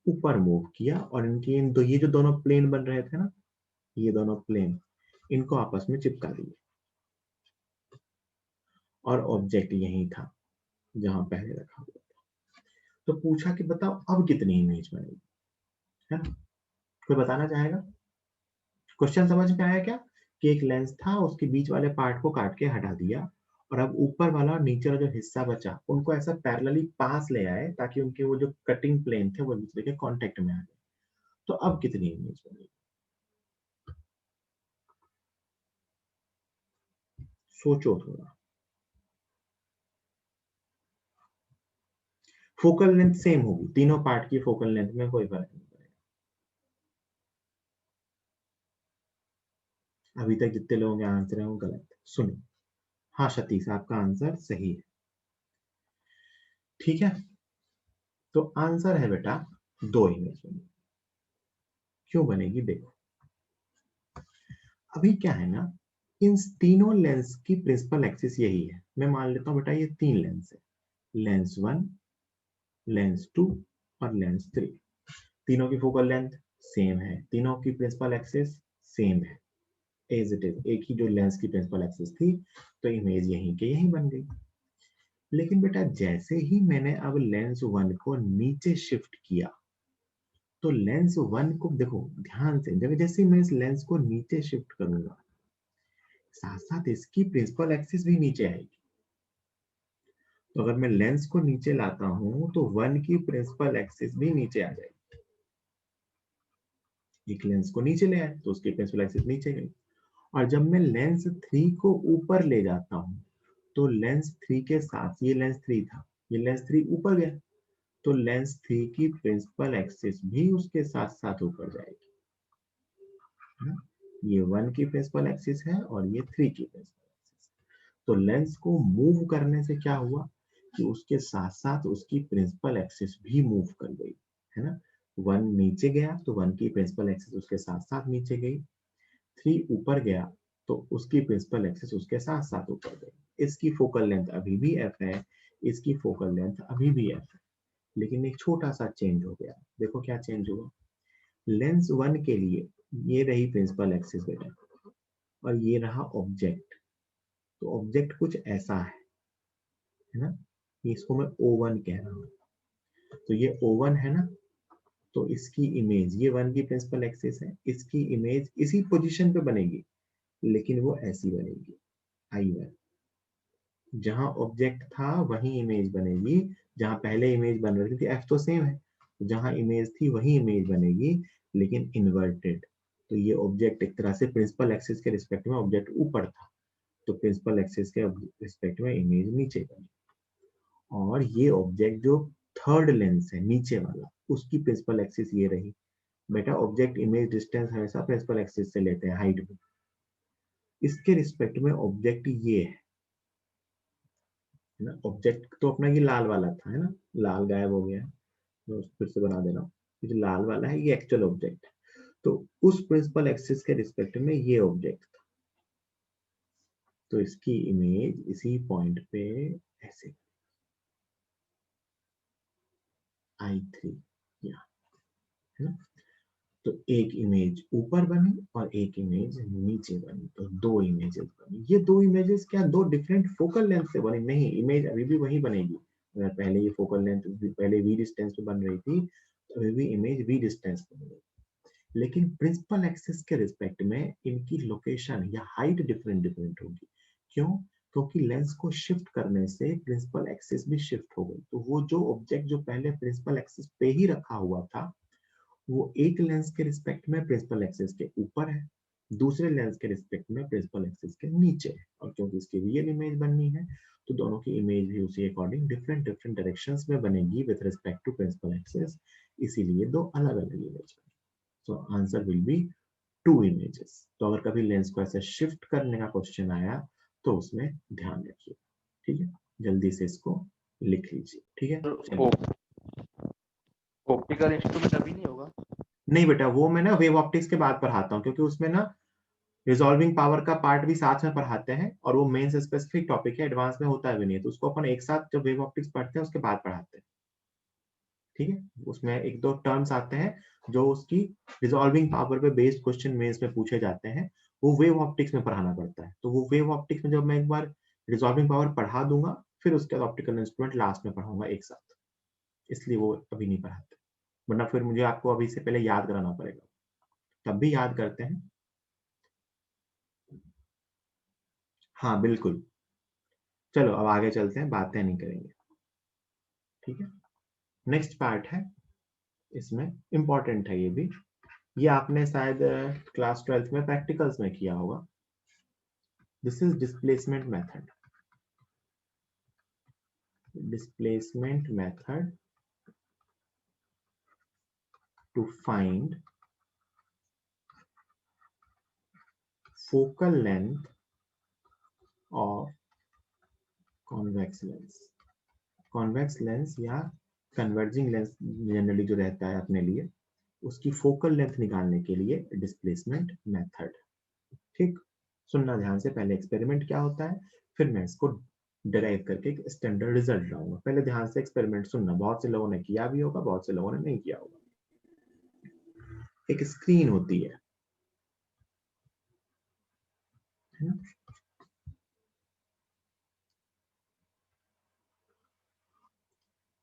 ऊपर मूव किया, और इनके ये जो दोनों प्लेन बन रहे थे ना, ये दोनों प्लेन इनको आपस में चिपका दिए, और ऑब्जेक्ट यही था जहां पहले रखा हुआ था। तो पूछा कि बताओ अब कितनी इमेज बनेगी, है ना? कोई बताना चाहेगा? क्वेश्चन समझ में आया क्या, कि एक लेंस था, उसके बीच वाले पार्ट को काट के हटा दिया, और अब ऊपर वाला और नीचे वाला जो हिस्सा बचा उनको ऐसा पैरेलली पास ले आए ताकि उनके वो जो कटिंग प्लेन थे वो एक दूसरे के कांटेक्ट में आ गए। तो अब कितनी इमेज बनेगी, सोचो थोड़ा। फोकल लेंथ सेम होगी, तीनों पार्ट की फोकल लेंथ में कोई फर्क नहीं पड़ेगा। अभी तक जितने लोगों के आंसर है वो गलत है, सुनो। हाँ सतीश, आपका आंसर सही है। ठीक है, तो आंसर है बेटा 2 इमेज बनेगी। क्यों बनेगी देखो, अभी क्या है ना, इन तीनों लेंस की प्रिंसिपल एक्सिस यही है। मैं मान लेता हूं बेटा ये 3 लेंस है, लेंस 1, लेंस 2 और लेंस 3। तीनों की फोकल लेंथ सेम है, तीनों की प्रिंसिपल एक्सिस सेम है, एज इट इज, एक ही जो लेंस की प्रिंसिपल एक्सिस थी, तो इमेज यहीं के यहीं बन गई। लेकिन बेटा जैसे ही मैंने अब लेंस 1 को नीचे शिफ्ट किया, तो लेंस 1 को देखो ध्यान से, जब जैसे मैं इस लेंस को नीचे शिफ्ट करूंगा साथ साथ इसकी प्रिंसिपल एक्सिस भी नीचे आएगी। तो अगर मैं लेंस को नीचे लाता हूं तो 1 की प्रिंसिपल एक्सिस भी नीचे आ जाएगी। एक लेंस को नीचे ले आए तो उसकी प्रिंसिपल एक्सिस नीचे गई, और जब मैं लेंस 3 को ऊपर ले जाता हूं तो लेंस 3 के साथ, ये लेंस 3 था, ये लेंस 3 ऊपर गया, तो लेंस 3 की प्रिंसिपल एक्सिस भी उसके साथ साथ ऊपर जाएगी, है ना? ये 1 की प्रिंसिपल एक्सिस है और ये 3 की प्रिंसिपल एक्सिस। तो लेंस को मूव करने से क्या हुआ कि उसके साथ साथ उसकी प्रिंसिपल एक्सिस भी मूव कर गई, है ना? 1 नीचे गया तो 1 की प्रिंसिपल एक्सिस उसके साथ साथ नीचे गई, 3 ऊपर गया तो उसकी प्रिंसिपल एक्सिस उसके साथ साथ ऊपर गई। इसकी फोकल लेंथ अभी भी f है, इसकी फोकल लेंथ अभी भी f है, लेकिन एक छोटा सा चेंज हो गया। देखो क्या चेंज हुआ, लेंस 1 के लिए ये रही प्रिंसिपल एक्सिस बेटा, और ये रहा ऑब्जेक्ट। तो ऑब्जेक्ट कुछ ऐसा है ना? इसको मैं O1 कह रहा हूँ। तो ये O1 है ना, तो इसकी इमेज, ये 1 की प्रिंसिपल एक्सिस है, इसकी इमेज इसी पोजीशन पे बनेगी, लेकिन वो ऐसी बनेगी I1। जहां ऑब्जेक्ट था वही इमेज बनेगी, जहां पहले इमेज बन रही थी, एफ तो सेम है, जहां इमेज थी वही इमेज बनेगी, लेकिन इन्वर्टेड। तो ये ऑब्जेक्ट एक तरह से प्रिंसिपल एक्सिस के रिस्पेक्ट में ऑब्जेक्ट ऊपर था, तो प्रिंसिपल एक्सिस के रिस्पेक्ट में इमेज नीचे बनी, और ये ऑब्जेक्ट जो थर्ड लेंस है नीचे वाला, उसकी प्रिंसिपल एक्सिस ये रही। बेटा ऑब्जेक्ट इमेज डिस्टेंस हमेशा प्रिंसिपल एक्सिस से लेते हैं हाइट में। इसके रिस्पेक्ट में ऑब्जेक्ट ये है ना, ऑब्जेक्ट तो अपना ये लाल वाला था, है ना, लाल गायब हो गया है, मैं फिर से बना दे रहा हूँ। जो लाल वाला है ये एक्चुअल ऑब्जेक्ट है, तो उस प्रिंसिपल एक्सिस के रिस्पेक्ट में ये ऑब्जेक्ट था, तो इसकी इमेज इसी पॉइंट पे ऐसे I3 यहाँ, है ना। तो एक इमेज ऊपर बनी और एक इमेज नीचे बनी, तो दो इमेजेस बनी। ये दो इमेजेस क्या दो डिफरेंट फोकल लेंथ से बनी? नहीं, इमेज अभी भी वही बनेगी। अगर पहले ये फोकल लेंथ पहले v डिस्टेंस पे बन रही थी, तो अभी भी इमेज v डिस्टेंस पे बनेगी, लेकिन प्रिंसिपल एक्सिस के रिस्पेक्ट में इनकी लोकेशन या हाइट डिफरेंट डिफरेंट होगी। क्यों? क्योंकि लेंस को शिफ्ट करने से प्रिंसिपल एक्सिस भी शिफ्ट हो गई। तो वो जो ऑब्जेक्ट जो पहले प्रिंसिपल एक्सिस पे ही रखा हुआ था, वो एक लेंस के रिस्पेक्ट में प्रिंसिपल एक्सिस के ऊपर है, दूसरे लेंस के रिस्पेक्ट में प्रिंसिपल एक्सिस के नीचे है। और क्योंकि इसकी रियल इमेज बननी है, तो दोनों की इमेज भी उसी अकॉर्डिंग डिफरेंट डिफरेंट डायरेक्शंस में बनेगी with respect to principal axis, इसीलिए दो अलग अलग इमेज बनेगी। So answer will be two images. तो अगर कभी लेंस को ऐसे शिफ्ट करने का क्वेश्चन आया तो उसमें ध्यान रखिए, ठीक है। जल्दी से इसको लिख लीजिए, ठीक है। चलिए, ऑप्टिकल इंस्ट्रूमेंट अभी नहीं होगा? नहीं बेटा, वो मैं ना वेव ऑप्टिक्स के बाद पढ़ाता हूँ, क्योंकि उसमें ना रिजॉल्विंग पावर का पार्ट भी साथ में पढ़ाते हैं, और वो मेंस स्पेसिफिक टॉपिक है, एडवांस में होता भी नहीं है, तो उसको अपन एक साथ जब वेव ऑप्टिक्स पढ़ते हैं उसके बाद पढ़ाते हैं, ठीक है। उसमें एक दो टर्म्स आते हैं जो उसकी रिजॉल्विंग पावर पे बेस्ड क्वेश्चन मेंस में पूछे जाते हैं, वो वेव ऑप्टिक्स में पढ़ाना पड़ता है। तो वो वेव ऑप्टिक्स में जब मैं एक बार रिजॉल्विंग पावर पढ़ा दूंगा, फिर उसके बाद ऑप्टिकल इंस्ट्रूमेंट लास्ट में पढ़ाऊंगा एक साथ, इसलिए वो अभी नहीं पढ़ाते, वरना फिर मुझे आपको अभी से पहले याद कराना पड़ेगा। तब भी याद करते हैं। हाँ बिल्कुल। चलो अब आगे चलते हैं, बातें नहीं करेंगे, ठीक है। नेक्स्ट पार्ट है, इसमें इंपॉर्टेंट है ये भी, ये आपने शायद क्लास 12th में प्रैक्टिकल्स में किया होगा। This is displacement method. Displacement method to find focal length of convex lens. Convex lens या कन्वर्जिंग लेंस जनरली जो रहता है अपने लिए, उसकी फोकल लेंथ निकालने के लिए डिस्प्लेसमेंट मेथड। ठीक, सुनना ध्यान से, पहले एक्सपेरिमेंट क्या होता है, फिर मैं इसको डिराइव करके एक स्टैंडर्ड रिजल्ट लाऊंगा। पहले ध्यान से एक्सपेरिमेंट सुनना, बहुत से लोगों ने किया भी होगा, बहुत से लोगों ने नहीं किया होगा। एक स्क्रीन होती है ना?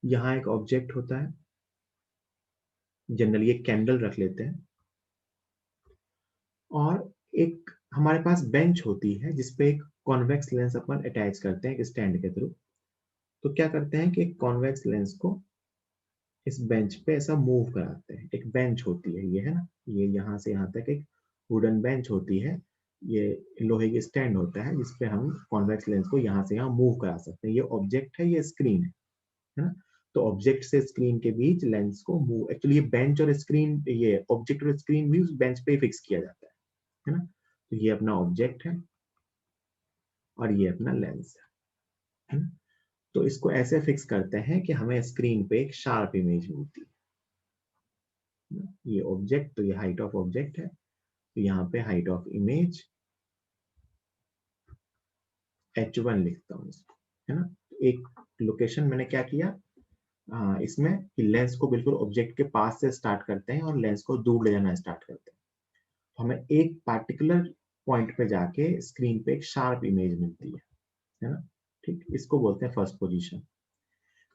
यहाँ एक ऑब्जेक्ट होता है, जनरली एक कैंडल रख लेते हैं, और एक हमारे पास बेंच होती है जिसपे एक कॉन्वेक्स लेंस अपन अटैच करते हैं एक स्टैंड के थ्रू। तो क्या करते हैं कि एक कॉन्वेक्स लेंस को इस बेंच पे ऐसा मूव कराते हैं। एक बेंच होती है ये, है ना, ये यहाँ से यहाँ तक एक वुडन बेंच होती है, ये लोहे की स्टैंड होता है जिसपे हम कॉन्वेक्स लेंस को यहाँ से यहाँ मूव करा सकते हैं। ये ऑब्जेक्ट है, ये स्क्रीन है ना। तो ऑब्जेक्ट से स्क्रीन के बीच लेंस को मूव, एक्चुअली ये बेंच और स्क्रीन, ये ऑब्जेक्ट और स्क्रीन भी उस बेंच पे फिक्स किया जाता है ना। तो ये अपना ऑब्जेक्ट है और ये अपना लेंस है ना। तो इसको ऐसे फिक्स करते हैं कि हमें स्क्रीन पे एक शार्प इमेज मिलती है। ये ऑब्जेक्ट, तो ये हाइट ऑफ ऑब्जेक्ट है, तो यहाँ पे हाइट ऑफ इमेज h1 लिखता हूँ इसको, है ना। एक लोकेशन मैंने क्या किया, इसमें कि लेंस को बिल्कुल ऑब्जेक्ट के पास से स्टार्ट करते हैं और लेंस को दूर ले जाना स्टार्ट करते हैं, तो हमें एक पार्टिकुलर पॉइंट पे जाके स्क्रीन पे एक शार्प इमेज मिलती है ना। ठीक, इसको बोलते हैं फर्स्ट पोजीशन।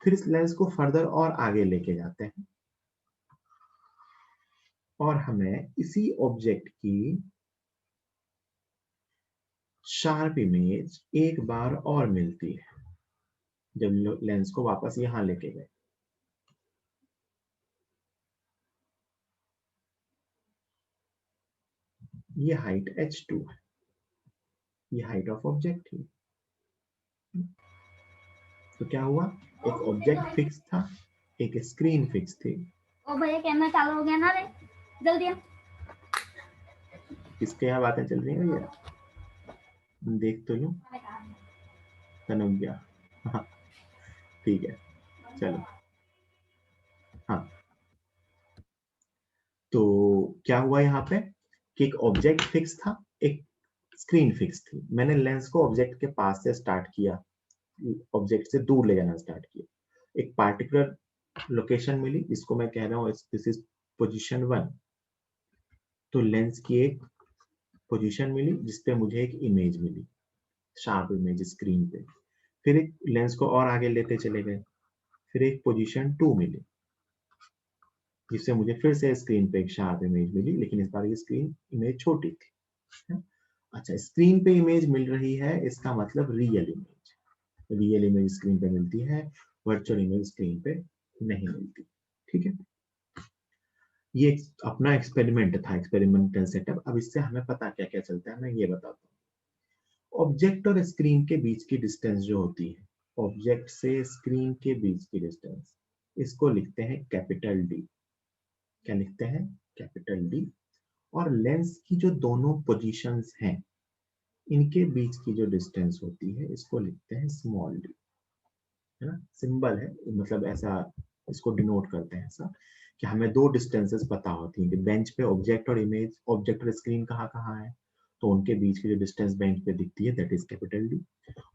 फिर इस लेंस को फर्दर और आगे लेके जाते हैं और हमें इसी ऑब्जेक्ट की शार्प इमेज एक बार और मिलती है जब लेंस को वापस यहां लेके गए। ये हाइट h2 है, ये हाइट ऑफ ऑब्जेक्ट है। तो क्या हुआ, एक ऑब्जेक्ट फिक्स था एक स्क्रीन फिक्स थी। ओ भैया कैमरा चालू हो गया ना रे, जल्दी आ। किसके यहाँ बातें चल रही है भैया, देख तो लूं। तनुजा, हाँ ठीक है, चलो। हाँ, तो क्या हुआ यहाँ पे कि एक ऑब्जेक्ट फिक्स था, एक स्क्रीन फिक्स थी। मैंने लेंस को ऑब्जेक्ट के पास से स्टार्ट किया, ऑब्जेक्ट से दूर ले जाना स्टार्ट किया। एक पार्टिकुलर लोकेशन मिली, इसको मैं कह रहा हूँ दिस इज पोजीशन 1। तो लेंस की एक पोजीशन मिली जिसपे मुझे एक इमेज मिली, शार्प इमेज स्क्रीन पे। फिर एक लेंस को और आगे लेते चले गए, फिर एक पोजीशन 2 मिली जिससे मुझे फिर से स्क्रीन पे एक शार्प इमेज मिली, लेकिन इस बार ये स्क्रीन इमेज छोटी थी। अच्छा, स्क्रीन पे इमेज मिल रही है, इसका मतलब real image. Real image screen पे मिलती है, वर्चुअल इमेज स्क्रीन पे नहीं मिलती। ठीक है, ये अपना एक्सपेरिमेंट था, एक्सपेरिमेंटल सेटअप। अब इससे हमें पता क्या क्या चलता है, मैं ये बताता हूँ। ऑब्जेक्ट और स्क्रीन के बीच की डिस्टेंस जो होती है, ऑब्जेक्ट से स्क्रीन के बीच की डिस्टेंस, इसको लिखते हैं कैपिटल डी। क्या लिखते हैं? Capital D. और लेंस की जो दोनों पोजीशंस हैं, इनके बीच की जो डिस्टेंस होती है, इसको लिखते हैं स्मॉल डी। है ना, सिंबल है, मतलब ऐसा इसको डिनोट करते हैं ऐसा कि हमें दो डिस्टेंसेस पता होती हैं कि बेंच पे ऑब्जेक्ट और इमेज, ऑब्जेक्ट और स्क्रीन कहाँ कहाँ है, तो उनके बीच की जो डिस्टेंस बेंच पे दिखती है दैट इज कैपिटल डी।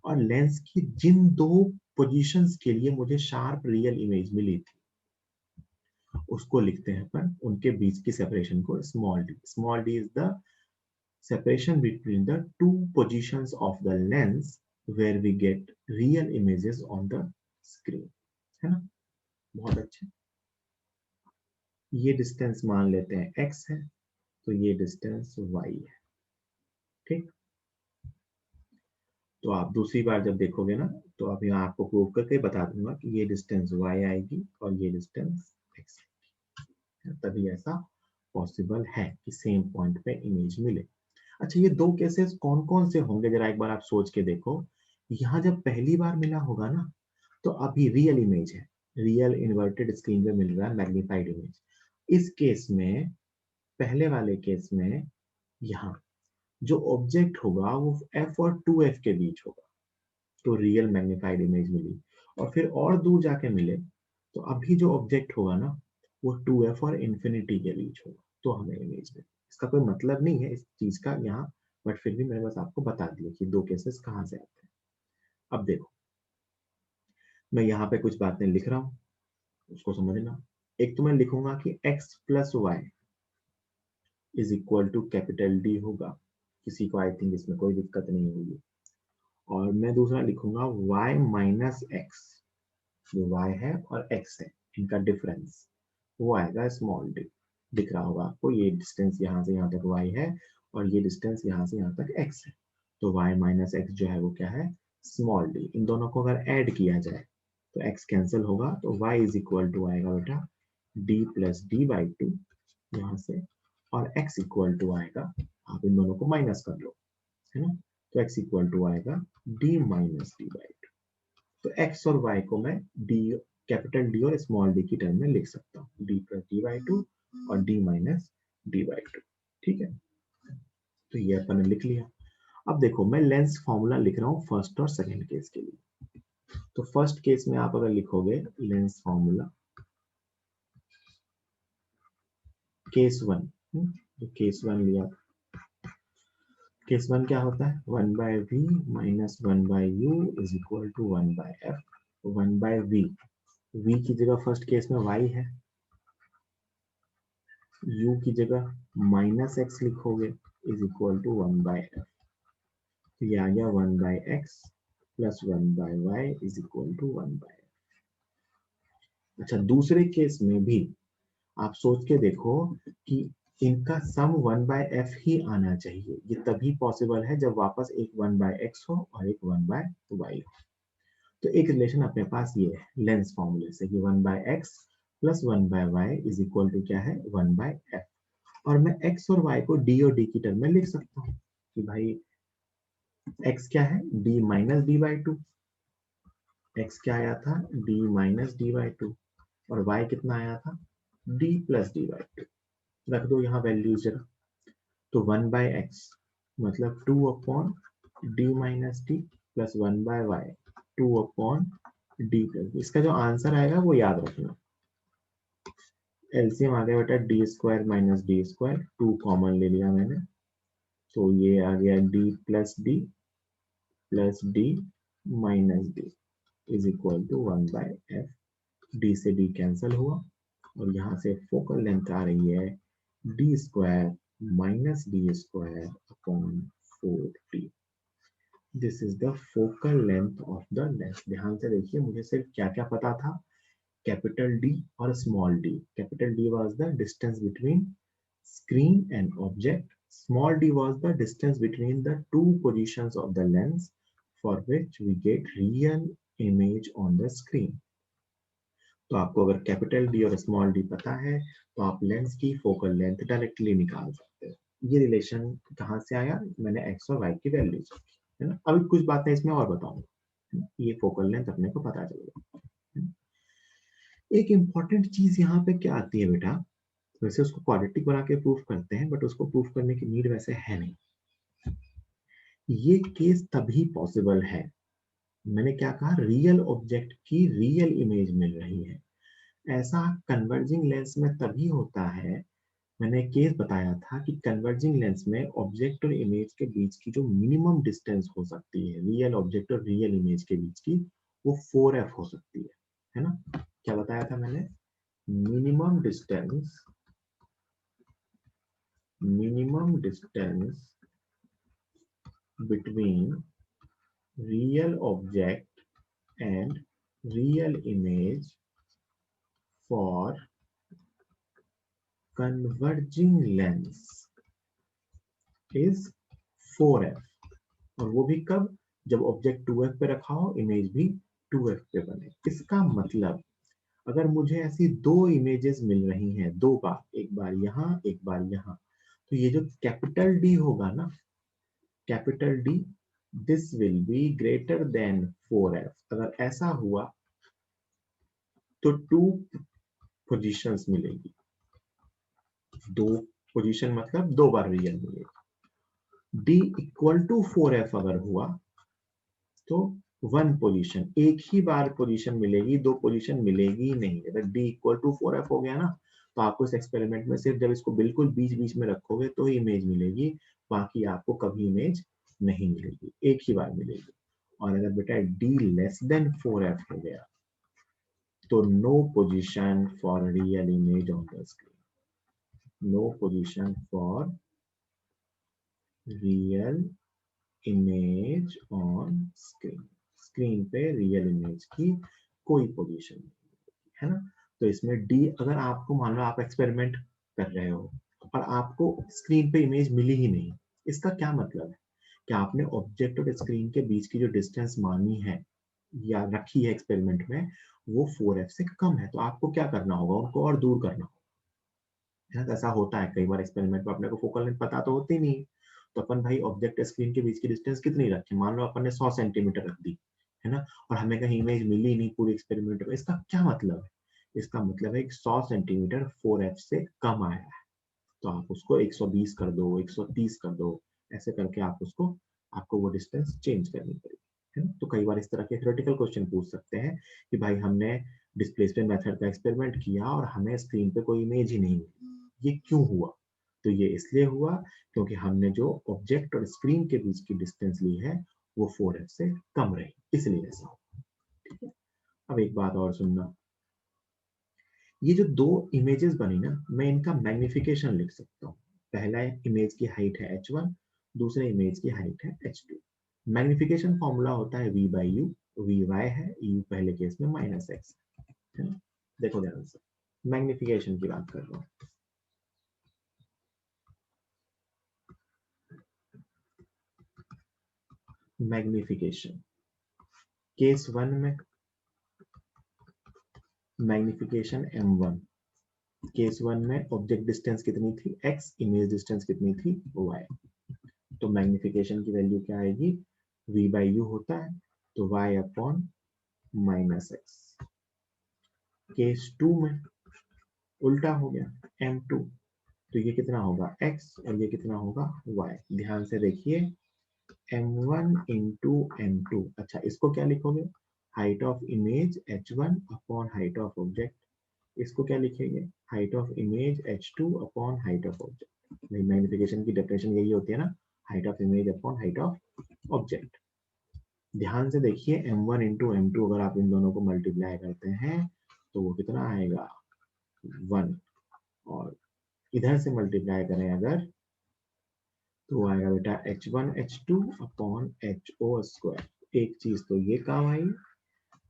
और लेंस की जिन दो पोजीशंस के लिए मुझे शार्प रियल इमेज मिली थी, उसको लिखते हैं अपन, उनके बीच की सेपरेशन को small D. Small D is the separation between the two positions of the lens where we get real images on the screen। है ना, बहुत अच्छे। ये डिस्टेंस मान लेते हैं x है, तो ये डिस्टेंस y है। ठीक, तो आप दूसरी बार जब देखोगे ना, तो अभी मैं आपको प्रूव करके बता दूंगा कि ये डिस्टेंस y आएगी और ये डिस्टेंस x आएगी। तभी ऐसा पॉसिबल है कि सेम पॉइंट पे इमेज मिले। अच्छा, ये दो केसेस कौन कौन से होंगे, जरा एक बार आप सोच के देखो। यहाँ जब पहली बार मिला होगा ना, तो अभी रियल इमेज है, रियल इन्वर्टेड स्क्रीन पे मिल रहा है मैग्नीफाइड इमेज। इस केस में, पहले वाले केस में, यहाँ जो ऑब्जेक्ट होगा वो f और 2f के बीच होगा, तो रियल मैग्नीफाइड इमेज मिली। और फिर और दूर जाके मिले, तो अभी जो ऑब्जेक्ट होगा ना, वो 2f और इंफिनिटी के बीच होगा, तो हमें इमेज मिली। इसका कोई मतलब नहीं है इस चीज का यहाँ, बट फिर भी मैंने बस आपको बता दिया कि दो केसेस कहाँ से आते हैं। अब देखो, मैं यहाँ पे कुछ बातें लिख रहा हूँ, उसको समझना। एक तो मैं लिखूंगा कि x plus y is equal to capital D होगा, किसी को आई थिंक इसमें कोई दिक्कत नहीं होगी। और मैं दूसरा लिखूंगा y माइनस एक्स, जो y है और x है, इनका डिफरेंस, वो आएगा स्मॉल डी। दिख रहा होगा आपको, ये डिस्टेंस यहाँ से यहाँ तक y है और ये डिस्टेंस यहाँ से यहाँ तक x है, तो y माइनस एक्स जो है वो क्या है? Small D. इन दोनों को अगर ऐड किया जाए तो x कैंसिल होगा, तो y इज इक्वल टू आएगा बेटा d plus D by two यहाँ से, और x इक्वल टू आएगा, आप इन दोनों को माइनस कर लो, है ना, तो x इक्वल टू आएगा d minus D by two. तो x और y को मैं d, कैपिटल D और स्मॉल d की टर्म में लिख सकता हूँ, d plus D by two और d minus D by two. ठीक है, तो ये अपन ने लिख लिया। अब देखो, मैं लेंस फॉर्मूला लिख रहा हूँ फर्स्ट और सेकंड केस के लिए। तो फर्स्ट केस में आप अगर लिखोगे लेंस फॉर्मूला केस 1, तो केस 1 लिया, केस 1 क्या होता है? 1 by v minus 1 by u is equal to 1 by f. 1 by v, v की जगह फर्स्ट केस में y है, u की जगह माइनस एक्स लिखोगे is equal to 1 by f. तो ये आ गया 1 by x plus 1 by y is equal to 1 by f. अच्छा, दूसरे केस में भी आप सोच के देखो कि इनका सम 1 बाय एफ ही आना चाहिए। ये तभी पॉसिबल है जब वापस एक 1 बाय एक्स हो और एक 1 बाय वाई हो। तो एक रिलेशन अपने पास ये है लेंस फॉर्मूले से कि 1 by x plus 1 by y is equal to क्या है? 1 बाय एफ। और मैं x और y को d और d की टर्म में लिख सकता हूँ कि भाई x क्या है? d minus D by two. X क्या आया था? d minus D by two. और y कितना आया था, d प्लस dy। रख दो यहाँ वैल्यूज जरा। तो 1/x मतलब 2/d minus D plus 1/y 2/d plus. इसका जो आंसर आएगा वो याद रखना। एलसीएम आ गया बेटा D square minus d square, 2 common ले लिया मैंने, तो ये आ गया d plus D minus d is equal to 1/f। D से डी कैंसिल हुआ और यहाँ से फोकल लेंथ आ रही है D square minus d square upon 4d। This is the focal length of the lens. ध्यान से देखिए, मुझे सिर्फ क्या क्या पता था, कैपिटल D और small d। Capital D was the distance between screen and object. Small d was the distance between the two positions of the lens for which we get real image on the screen. तो आपको अगर capital D और small d पता है तो आप lens की focal length directly निकाल सकते हो। ये रिलेशन कहाँ से आया, मैंने x और y की वैल्यू रखी है ना। अभी कुछ बातें इसमें और बताऊंगा, ये फोकल लेंथ अपने को पता चलेगा। एक इंपॉर्टेंट चीज यहाँ पे क्या आती है बेटा, वैसे उसको क्वाड्रेटिक बना के प्रूफ करते हैं बट उसको प्रूफ करने की नीड वैसे है नहीं। ये केस तभी पॉसिबल है, मैंने क्या कहा, रियल ऑब्जेक्ट की रियल इमेज मिल रही है। ऐसा कन्वर्जिंग लेंस में तभी होता है, मैंने केस बताया था कि कन्वर्जिंग लेंस में ऑब्जेक्ट और इमेज के बीच की जो मिनिमम डिस्टेंस हो सकती है रियल ऑब्जेक्ट और रियल इमेज के बीच की, वो 4f हो सकती है ना। क्या बताया था मैंने, minimum distance between real object and real image for converging lens is 4f। और वो भी कब, जब ऑब्जेक्ट 2f पे रखा हो, इमेज भी 2f पे बने। इसका मतलब अगर मुझे ऐसी दो इमेजेस मिल रही हैं दो बार, एक बार यहाँ एक बार यहाँ, तो ये जो कैपिटल D होगा ना, capital D, this will be greater than 4f। अगर ऐसा हुआ तो 2 पोजीशंस मिलेगी, 2 पोजीशन मतलब 2 बार रियल मिलेगी। D इक्वल टू 4f अगर हुआ तो 1 पोजीशन, एक ही बार पोजीशन मिलेगी, 2 पोजीशन मिलेगी नहीं। अगर D इक्वल टू 4f हो गया ना, तो आपको इस एक्सपेरिमेंट में सिर्फ जब इसको बिल्कुल बीच बीच में रखोगे तो ही इमेज मिलेगी, बाकी आपको कभी इमेज नहीं मिलेगी, एक ही बार मिलेगी। और अगर बेटा D लेस देन 4f हो गया तो no position for real image on the screen, no position for real image on screen. Screen पे रियल इमेज की कोई पोजीशन नहीं है ना। तो इसमें D, अगर आपको मान लो आप एक्सपेरिमेंट कर रहे हो और आपको स्क्रीन पे इमेज मिली ही नहीं, इसका क्या मतलब है कि आपने ऑब्जेक्ट और स्क्रीन के बीच की जो डिस्टेंस मानी है या रखी है एक्सपेरिमेंट में, वो 4f से कम है। तो आपको क्या करना होगा, उनको और दूर करना होगा। ऐसा होता है कई बार एक्सपेरिमेंट में अपने को फोकल लेंथ पता तो होती नहीं, तो अपन भाई ऑब्जेक्ट स्क्रीन के बीच की डिस्टेंस कितनी रखें, मान लो अपन ने 100 सेंटीमीटर रख दी है ना, और हमें कहीं इमेज मिली नहीं पूरी एक्सपेरिमेंट में। इसका क्या मतलब है, इसका मतलब है कि 100 सेंटीमीटर 4f से कम आया है, तो आप उसको 120 कर दो, 130 कर दो, ऐसे करके आप उसको, आपको वो डिस्टेंस चेंज करनी पड़ेगी है ना। तो कई बार इस तरह के थ्योरेटिकल क्वेश्चन पूछ सकते हैं कि भाई हमने डिस्प्लेसमेंट मेथड का एक्सपेरिमेंट किया और हमें स्क्रीन पे कोई इमेज ही नहीं मिली, ये क्यों हुआ। तो ये इसलिए हुआ क्योंकि हमने जो ऑब्जेक्ट और स्क्रीन के बीच की डिस्टेंस ली है वो 4f से कम रही, इसलिए ऐसा हुआ। ठीक है, अब एक बात और सुनना, ये जो दो इमेजेस बनी ना, मैं इनका मैग्निफिकेशन लिख सकता हूँ। पहला इमेज की हाइट है h1, दूसरे इमेज की हाइट है h2। मैग्निफिकेशन फॉर्मूला होता है v बाई यू, vy है, u पहले केस में -x है ना। देखो ध्यान से, मैग्निफिकेशन की बात कर रहा हूँ। मैग्निफिकेशन केस 1 में मैग्निफिकेशन m1, केस 1 में ऑब्जेक्ट डिस्टेंस कितनी थी x, इमेज डिस्टेंस कितनी थी y। तो मैग्निफिकेशन की वैल्यू क्या आएगी, v बाई यू होता है, तो y अपॉन -x। केस 2 में उल्टा हो गया, m2, तो ये कितना होगा x और ये कितना होगा y। ध्यान से देखिए, m1 इंटू m2, अच्छा इसको क्या लिखोगे, height of image h1 upon height of object, इसको क्या लिखेंगे, height of image h2 upon height of object. Magnification की डेफिनेशन यही होती है ना, height of image upon height of object. ध्यान से देखिए, m1 इंटू m2 अगर आप इन दोनों को मल्टीप्लाई करते हैं तो वो कितना आएगा 1, और इधर से मल्टीप्लाई करें अगर तो आएगा बेटा h1 h2 upon ho square. एक चीज तो ये काम आई,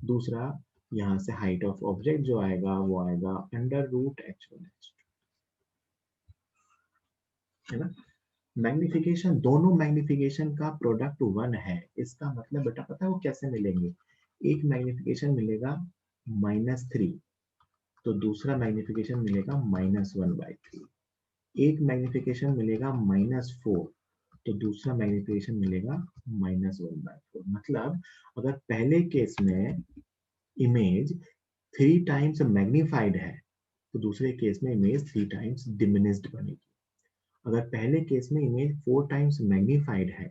दूसरा यहाँ से हाइट ऑफ ऑब्जेक्ट जो आएगा वो आएगा अंडर रूट h1 h2, है ना। मैग्निफिकेशन, दोनों मैग्निफिकेशन का प्रोडक्ट 1 है, इसका मतलब बेटा पता है वो कैसे मिलेंगे, एक मैग्निफिकेशन मिलेगा -3, तो दूसरा मैग्निफिकेशन मिलेगा -1/3, एक मैग्निफिकेशन मिलेगा -4, तो दूसरा मैग्निफिकेशन मिलेगा -1/4। मतलब अगर पहले केस में इमेज 3 टाइम्स मैग्नीफाइड है तो दूसरे केस में इमेज 3 टाइम्स डिमिनिस्ड बनेगी। अगर पहले केस में इमेज 4 टाइम्स मैग्नीफाइड है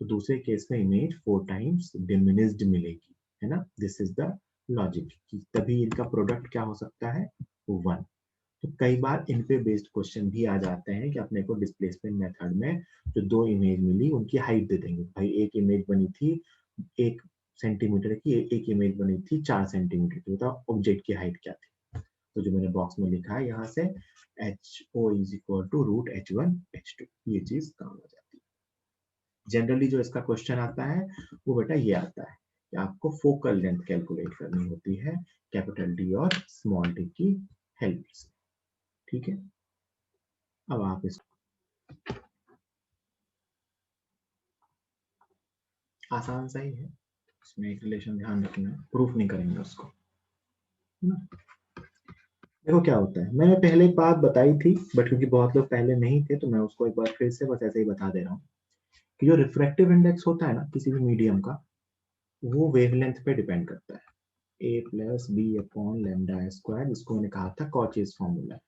तो दूसरे केस में इमेज 4 टाइम्स डिमिनिस्ड मिलेगी, है ना। दिस इज द लॉजिक, तभी इनका प्रोडक्ट क्या हो सकता है 1। तो कई बार इन पे बेस्ड क्वेश्चन भी आ जाते हैं कि अपने को डिस्प्लेसमेंट मेथड में जो 2 इमेज मिली उनकी हाइट दे देंगे, भाई एक इमेज बनी थी 1 सेंटीमीटर की, एक इमेज बनी थी 4 सेंटीमीटर की, बताओ ऑब्जेक्ट की हाइट क्या थी। तो जो मैंने बॉक्स में लिखा है यहाँ से HO is equal to root H1 H2, ये चीज काम आ जाती है। जनरली जो इसका क्वेश्चन आता है वो बेटा ये आता है कि आपको फोकल लेंथ कैलकुलेट करनी होती है कैपिटल डी और स्मॉल डी की हेल्प से, ठीक है। अब आप इस आसान सा ही है, इसमें एक रिलेशन ध्यान रखना है, प्रूफ नहीं करेंगे उसको, है ना। देखो क्या होता है, मैंने पहले एक बात बताई थी बट क्योंकि बहुत लोग पहले नहीं थे तो मैं उसको एक बार फिर से बस ऐसे ही बता दे रहा हूँ कि जो रिफ्रैक्टिव इंडेक्स होता है ना किसी भी मीडियम का, वो वेवलेंथ पे डिपेंड करता है, a plus b upon lambda square, जिसको मैंने कहा था कॉचेस फॉर्मूला,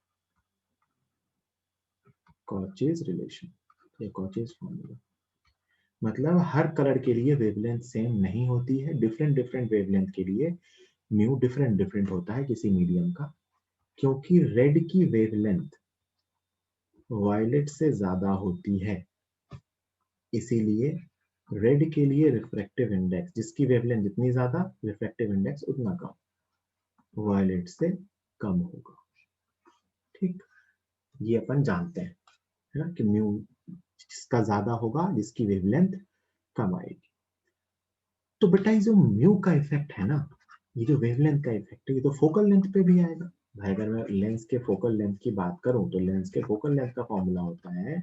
कॉचेस रिलेशन, ये कॉचेस फॉर्मूला। मतलब हर कलर के लिए वेवलेंथ सेम नहीं होती है, डिफरेंट डिफरेंट वेवलेंथ के लिए म्यू डिफरेंट डिफरेंट होता है किसी मीडियम का, क्योंकि रेड की वेवलेंथ वायलेट से ज्यादा होती है, इसीलिए रेड के लिए रिफ्रैक्टिव इंडेक्स, जिसकी वेवलेंथ जितनी ज्यादा रिफ्रैक्टिव इंडेक्स उतना कम, वायलेट से कम होगा, ठीक। ये अपन जानते हैं, है ना, कि म्यू जिसका ज्यादा होगा जिसकी वेवलेंथ कम आएगी। तो बेटा ये जो म्यू का इफेक्ट है ना, ये जो वेवलेंथ का इफेक्ट है, ये तो फोकल लेंथ पे भी आएगा। भाई अगर मैं लेंस के फोकल लेंथ की बात करूं तो लेंस के फोकल लेंथ का फॉर्मूला होता है,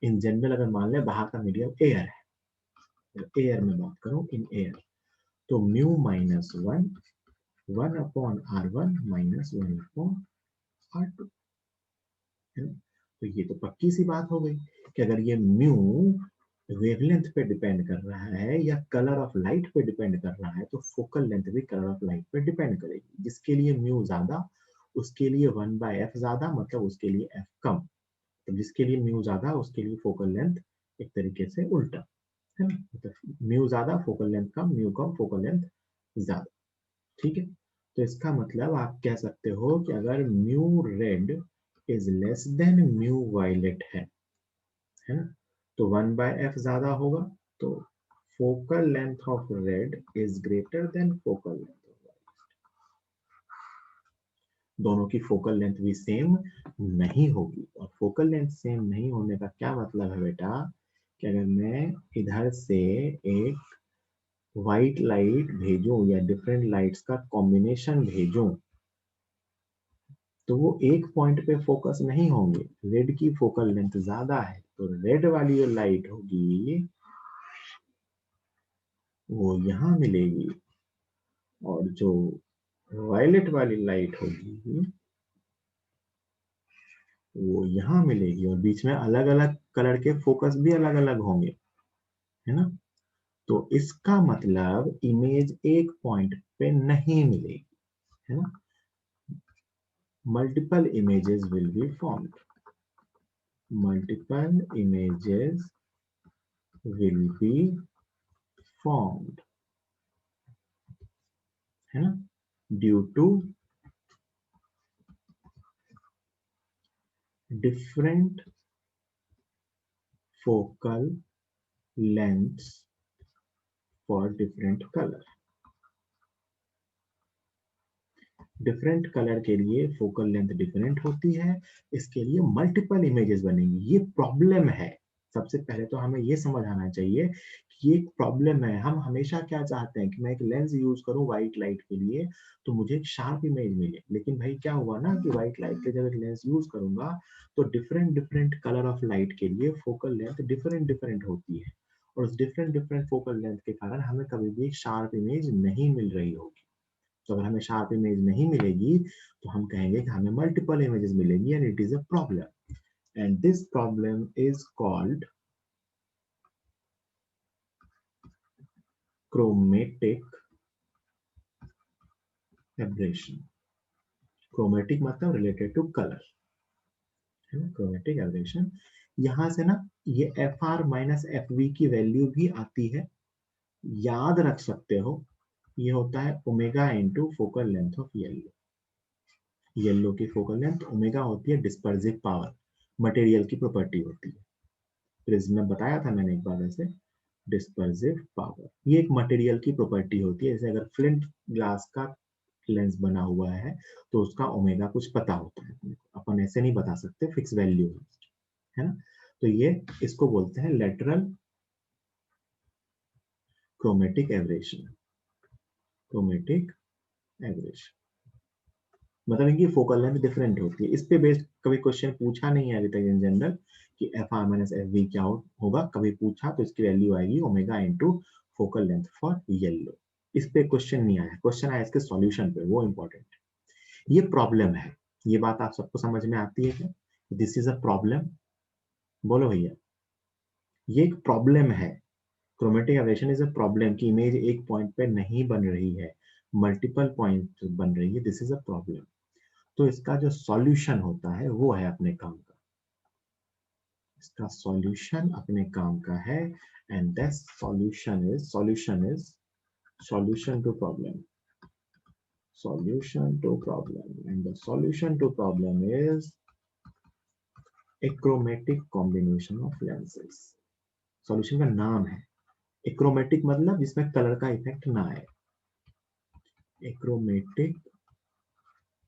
इन जनरल अगर मान ले बाहर का मीडियम एयर है, एयर में बात करूं इन एयर, तो mu -1 1 upon R1 -1 upon R2, है ना। तो ये तो पक्की सी बात हो गई कि अगर ये म्यू वेवलेंथ पे डिपेंड कर रहा है या कलर ऑफ लाइट पे डिपेंड कर रहा है तो फोकल लेंथ भी कलर ऑफ लाइट पे डिपेंड करेगी, जिसके लिए म्यू ज्यादा उसके लिए 1/f ज्यादा, मतलब उसके लिए f कम, तो जिसके लिए म्यू ज्यादा उसके लिए फोकल लेंथ एक तरीके से उल्टा, है ना, मतलब म्यू ज्यादा फोकल लेंथ कम, म्यू कम फोकल लेंथ ज्यादा, ठीक है। तो इसका मतलब आप कह सकते हो कि अगर mu red is less than mu violet है ना, तो 1/f ज्यादा होगा, तो focal length of red is greater than focal length of violet. दोनों की फोकल लेंथ भी सेम नहीं होगी, और फोकल लेंथ सेम नहीं होने का क्या मतलब है बेटा, कि अगर मैं इधर से एक व्हाइट लाइट भेजूं या डिफरेंट लाइट्स का कॉम्बिनेशन भेजूं तो वो एक पॉइंट पे फोकस नहीं होंगे, रेड की फोकल लेंथ ज्यादा है तो रेड वाली जो लाइट होगी वो यहाँ मिलेगी, और जो वायलेट वाली लाइट होगी वो यहाँ मिलेगी, और बीच में अलग अलग कलर के फोकस भी अलग अलग होंगे, है ना। तो इसका मतलब इमेज एक पॉइंट पे नहीं मिलेगी, है ना। multiple images will be formed. Multiple images will be formed, है ना, due to different focal lengths for different color. Different colour के लिए फोकल लेंथ डिफरेंट होती है, इसके लिए मल्टीपल इमेजेस बनेंगी। ये प्रॉब्लम है। सबसे पहले तो हमें ये समझ आना चाहिए कि ये एक प्रॉब्लम है। हम हमेशा क्या चाहते हैं कि मैं एक लेंस यूज करूं व्हाइट लाइट के लिए तो मुझे एक शार्प इमेज मिले, लेकिन भाई क्या हुआ ना कि व्हाइट लाइट के जब एक लेंस यूज करूंगा तो different different colour of light के लिए फोकल लेंथ डिफरेंट डिफरेंट होती है, और उस डिफरेंट डिफरेंट फोकल लेंथ के कारण हमें कभी भी एक शार्प इमेज नहीं मिल रही होगी। तो अगर हमें शार्प इमेज नहीं मिलेगी तो हम कहेंगे कि हमें मल्टीपल इमेजेस मिलेंगी and it is a problem, and this problem is called chromatic aberration. chromatic मतलब रिलेटेड टू कलर, है ना, chromatic aberration। यहां से ना ये FR माइनस FV की वैल्यू भी आती है, याद रख सकते हो। ये होता है omega into focal length of yellow. Yellow की फोकल लेंथ ओमेगा होती है डिस्पर्सिव पावर, मटेरियल की प्रॉपर्टी होती है। प्रिज्म में बताया था मैंने एक बार ऐसे, डिस्पर्सिव पावर ये एक मटेरियल की प्रॉपर्टी होती है। जैसे अगर फ्लिंट ग्लास का लेंस बना हुआ है तो उसका ओमेगा कुछ पता होता है, अपन ऐसे नहीं बता सकते फिक्स वैल्यू, है ना। तो ये इसको बोलते हैं lateral chromatic aberration. Chromatic aberration मतलब इनकी फोकल लेंथ डिफरेंट होती है। इस पे बेस्ड कभी क्वेश्चन पूछा नहीं है अभी तक इन जनरल कि f r minus f v क्या होगा, कभी पूछा तो इसकी वैल्यू आएगी omega into focal length for yellow. इस पे क्वेश्चन नहीं आया, क्वेश्चन आया इसके सॉल्यूशन पे, वो इंपॉर्टेंट। ये प्रॉब्लम है, ये बात आप सबको समझ में आती है क्या? दिस इज अ प्रॉब्लम, बोलो भैया, ये एक प्रॉब्लम है। Chromatic aberration is a problem कि इमेज एक पॉइंट पे नहीं बन रही है, मल्टीपल पॉइंट बन रही है, दिस इज अ प्रॉब्लम। तो इसका जो सॉल्यूशन होता है वो है अपने काम का, इसका सॉल्यूशन अपने काम का है, and that solution to problem, and the solution to problem is achromatic combination of lenses। Solution का नाम है achromatic, मतलब जिसमें कलर का इफेक्ट ना आए, achromatic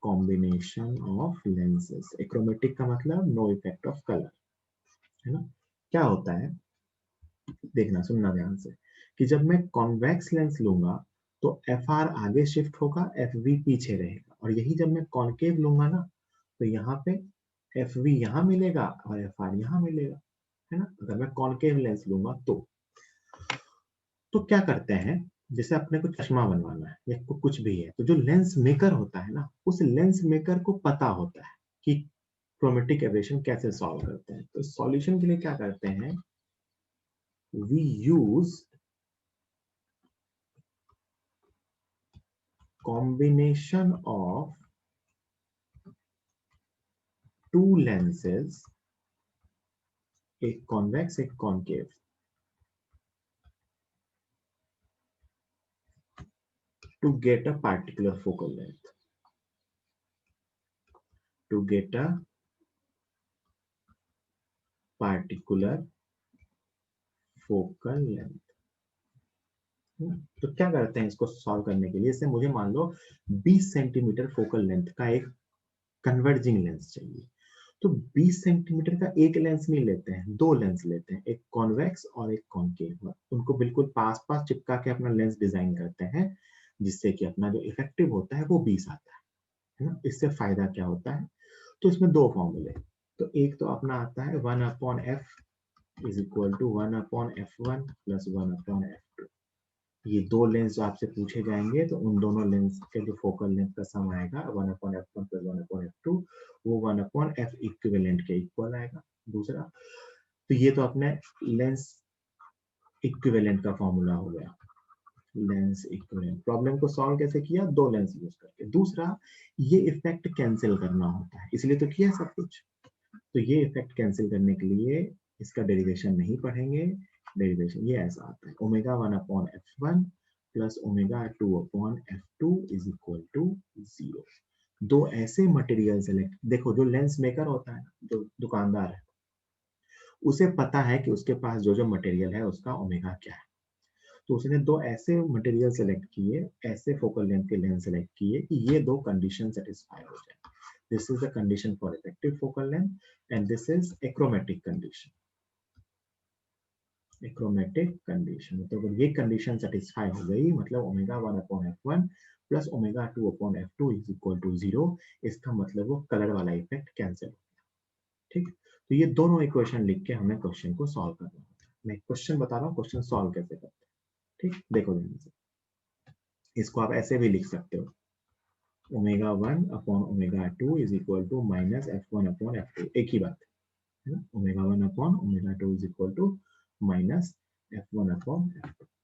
combination of lenses। achromatic का मतलब नो इफेक्ट ऑफ कलर, है ना। क्या होता है देखना, सुनना ध्यान से, कि जब मैं कॉन्वेक्स लेंस लूंगा तो एफ आर आगे शिफ्ट होगा, एफ वी पीछे रहेगा, और यही जब मैं कॉन्केव लूंगा ना तो यहाँ पे एफ वी यहाँ मिलेगा और एफ आर यहाँ मिलेगा, है ना। अगर मैं कॉन्केव लेंस लूंगा तो क्या करते हैं, जैसे अपने को चश्मा बनवाना है या कुछ भी है, तो जो लेंस मेकर होता है ना, उस लेंस मेकर को पता होता है कि क्रोमेटिक एबरेशन कैसे सॉल्व करते हैं। तो सॉल्यूशन के लिए क्या करते हैं, we use combination of two lenses, एक convex एक concave, to get a particular focal length, to get a particular focal length। तो क्या करते हैं इसको सॉल्व करने के लिए, जैसे मुझे मान लो 20 सेंटीमीटर फोकल लेंथ का एक कन्वर्जिंग लेंस चाहिए, तो 20 सेंटीमीटर का एक लेंस नहीं लेते हैं, दो लेंस लेते हैं, एक कॉन्वेक्स और एक कॉन्केव। उनको बिल्कुल पास पास चिपका के अपना लेंस डिजाइन करते हैं, जिससे कि अपना जो इफेक्टिव होता है वो 20 आता है ना। इससे फायदा क्या होता है, तो इसमें दो फॉर्मूले, तो एक तो अपना आता है 1/f is equal to 1/f1 plus 1/f2। ये दो लेंस जो आपसे पूछे जाएंगे तो उन दोनों लेंस के जो फोकल लेंथ का सम आएगा 1/f1 प्लस 1/f2, वो 1/f इक्विवेलेंट के इक्वल आएगा। दूसरा, तो ये तो अपने लेंस इक्विवेलेंट का फॉर्मूला हो गया। Lens equivalent. प्रॉब्लम को सॉल्व कैसे किया? दो लेंस यूज करके। दूसरा, ये इफेक्ट कैंसिल करना होता है, इसलिए तो किया सब कुछ। तो ये इफेक्ट कैंसिल करने के लिए इसका डेरिवेशन नहीं पढ़ेंगे। डेरिवेशन ये ऐसा आता है, omega 1/f1 plus omega 2/f2 is equal to 0। दो ऐसे मटेरियल सेलेक्ट, देखो जो लेंस मेकर होता है, जो दुकानदार है, उसे पता है कि उसके पास जो जो मटेरियल है उसका ओमेगा क्या है। तो उसने दो ऐसे मटेरियल सेलेक्ट किए, ऐसे फोकल लेंथ के लेंस सेलेक्ट किए कि ये दो कंडीशन सेटिस्फाई हो जाए। This is the condition for effective focal length and this is achromatic condition. Achromatic condition, तो अगर ये कंडीशन सेटिस्फाई हो गई, मतलब omega 1/f1 plus omega 2/f2 is equal to 0, इसका मतलब वो कलर वाला इफेक्ट कैंसिल हो गया। ठीक, तो ये दोनों इक्वेशन लिख के हमें क्वेश्चन को सॉल्व करना होता है। मैं क्वेश्चन बता रहा हूँ, क्वेश्चन सॉल्व कैसे करते हैं। ठीक, देखो ध्यान से, इसको आप ऐसे भी लिख सकते हो, omega omega 2 is equal to minus f1/f2, एक ही बात है ना। Omega omega 2 is equal to minus f1/f2।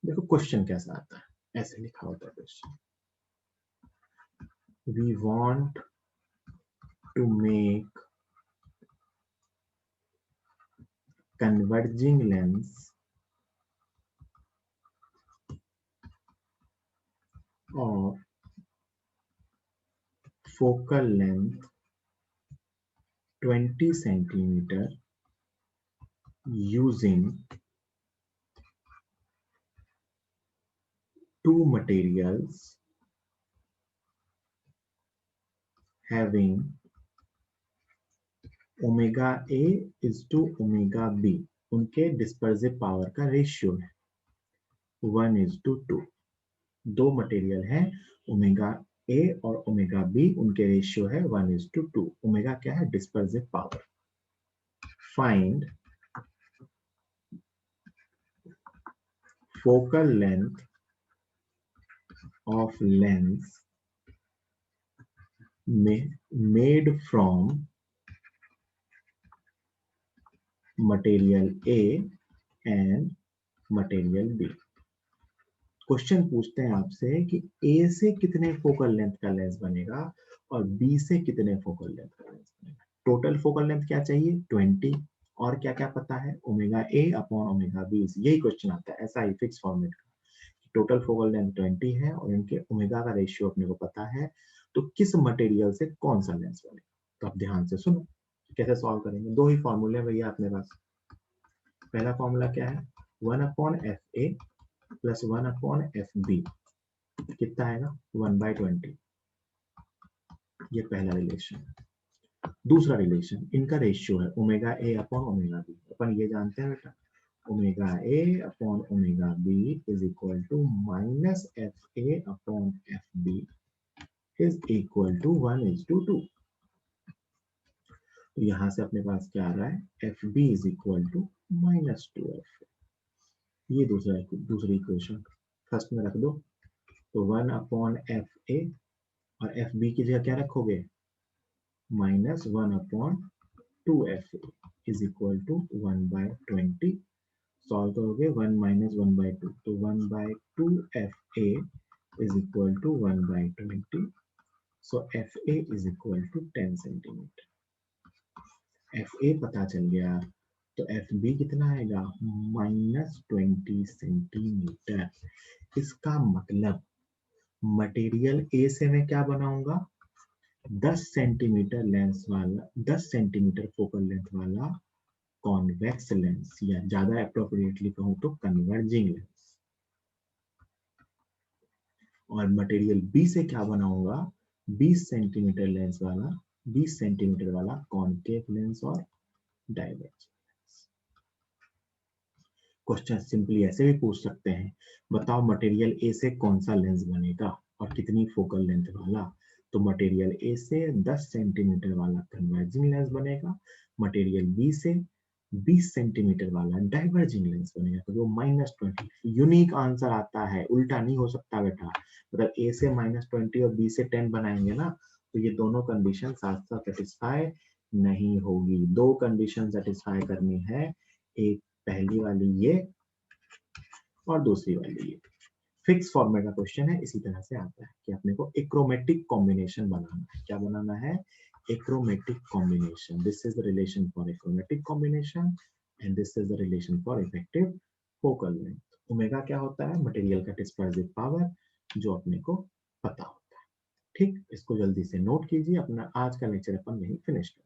देखो क्वेश्चन कैसा आता है, ऐसे लिखा होता है question, we want to make converging lens of focal length 20 centimeter using two materials having omega A is to omega B, उनके डिस्पर्सिव पावर का रेशियो है 1:2। दो मटेरियल है, ओमेगा A और ओमेगा B, उनके रेशियो है 1:2। ओमेगा क्या है? Dispersive power. Find focal length of lens made from material A and material B। Question पूछते हैं आपसे कि A से कितने फोकल लेंथ का लेंस बनेगा और B से कितने फोकल लेंथ का लेंस बनेगा। टोटल फोकल लेंथ क्या चाहिए? 20, और क्या क्या पता है? Omega A upon omega B। यही क्वेश्चन आता है ऐसा ही फिक्स फॉर्मेट का, टोटल फोकल लेंथ 20 है और इनके ओमेगा का रेशियो अपने को पता है, तो किस मटेरियल से कौन सा लेंस बनेगा। तो आप ध्यान से सुनो कैसे सॉल्व करेंगे। दो ही फॉर्मूले भैया अपने पास। पहला फॉर्मूला क्या है? 1/FA प्लस 1/FB कितना आएगा? 1/20। ये पहला रिलेशन। दूसरा रिलेशन, इनका रेशियो है omega A upon omega B। अपन ये जानते हैं बेटा, omega A upon omega B is equal to minus FA upon FB is equal to 1:2। तो यहां से अपने पास क्या आ रहा है? FB is equal to -2FA। ये दूसरी इक्वेशन फर्स्ट में रख दो, तो 1/FA और FB की जगह क्या रखोगे? -1/2FA is equal to 1/20। Solve करोगे 1 - 1/2, तो 1/2FA is equal to 1/20। So FA is equal to 10 centimetre. FA पता चल गया, तो FB कितना आएगा? -20 सेंटीमीटर। इसका मतलब मटेरियल A से मैं क्या बनाऊंगा? 10 सेंटीमीटर लेंस वाला, 10 सेंटीमीटर फोकल लेंथ वाला कॉन्वेक्स लेंस, या ज्यादा अप्रोप्रिएटली कहूं तो कन्वर्जिंग लेंस। और मटेरियल बी से क्या बनाऊंगा? 20 सेंटीमीटर लेंस वाला, 20 सेंटीमीटर वाला कॉनकेव लेंस और डाइवर्ज। क्वेश्चन सिंपली ऐसे भी पूछ सकते हैं, बताओ मटेरियल ए से कौन सा लेंस बनेगा और कितनी फोकल लेंथ वाला। तो मटेरियल ए से 10 सेंटीमीटर वाला कन्वर्जिंग लेंस बनेगा, मटेरियल बी से 20 सेंटीमीटर वाला डाइवर्जिंग लेंस बनेगा। तो वो -20। यूनिक आंसर आता है, उल्टा नहीं हो सकता बेटा। मतलब ए से -20 और बी से 10 बनाएंगे ना, तो ये दोनों कंडीशन साथ साथ सेटिस्फाई नहीं होगी। दो कंडीशन सेटिस्फाई करनी है, एक पहली वाली ये और दूसरी वाली ये। फिक्स फॉर्मेट का क्वेश्चन है, इसी तरह से आता है कि अपने को एक्रोमेटिक कॉम्बिनेशन बनाना है। क्या बनाना है? Achromatic combination. This is the relation for achromatic combination and this is the relation for effective focal length. Omega क्या होता है? मटेरियल का डिस्पर्सिव पावर, जो अपने को पता होता है। ठीक, इसको जल्दी से नोट कीजिए। अपना आज का लेक्चर अपन यही फिनिश कर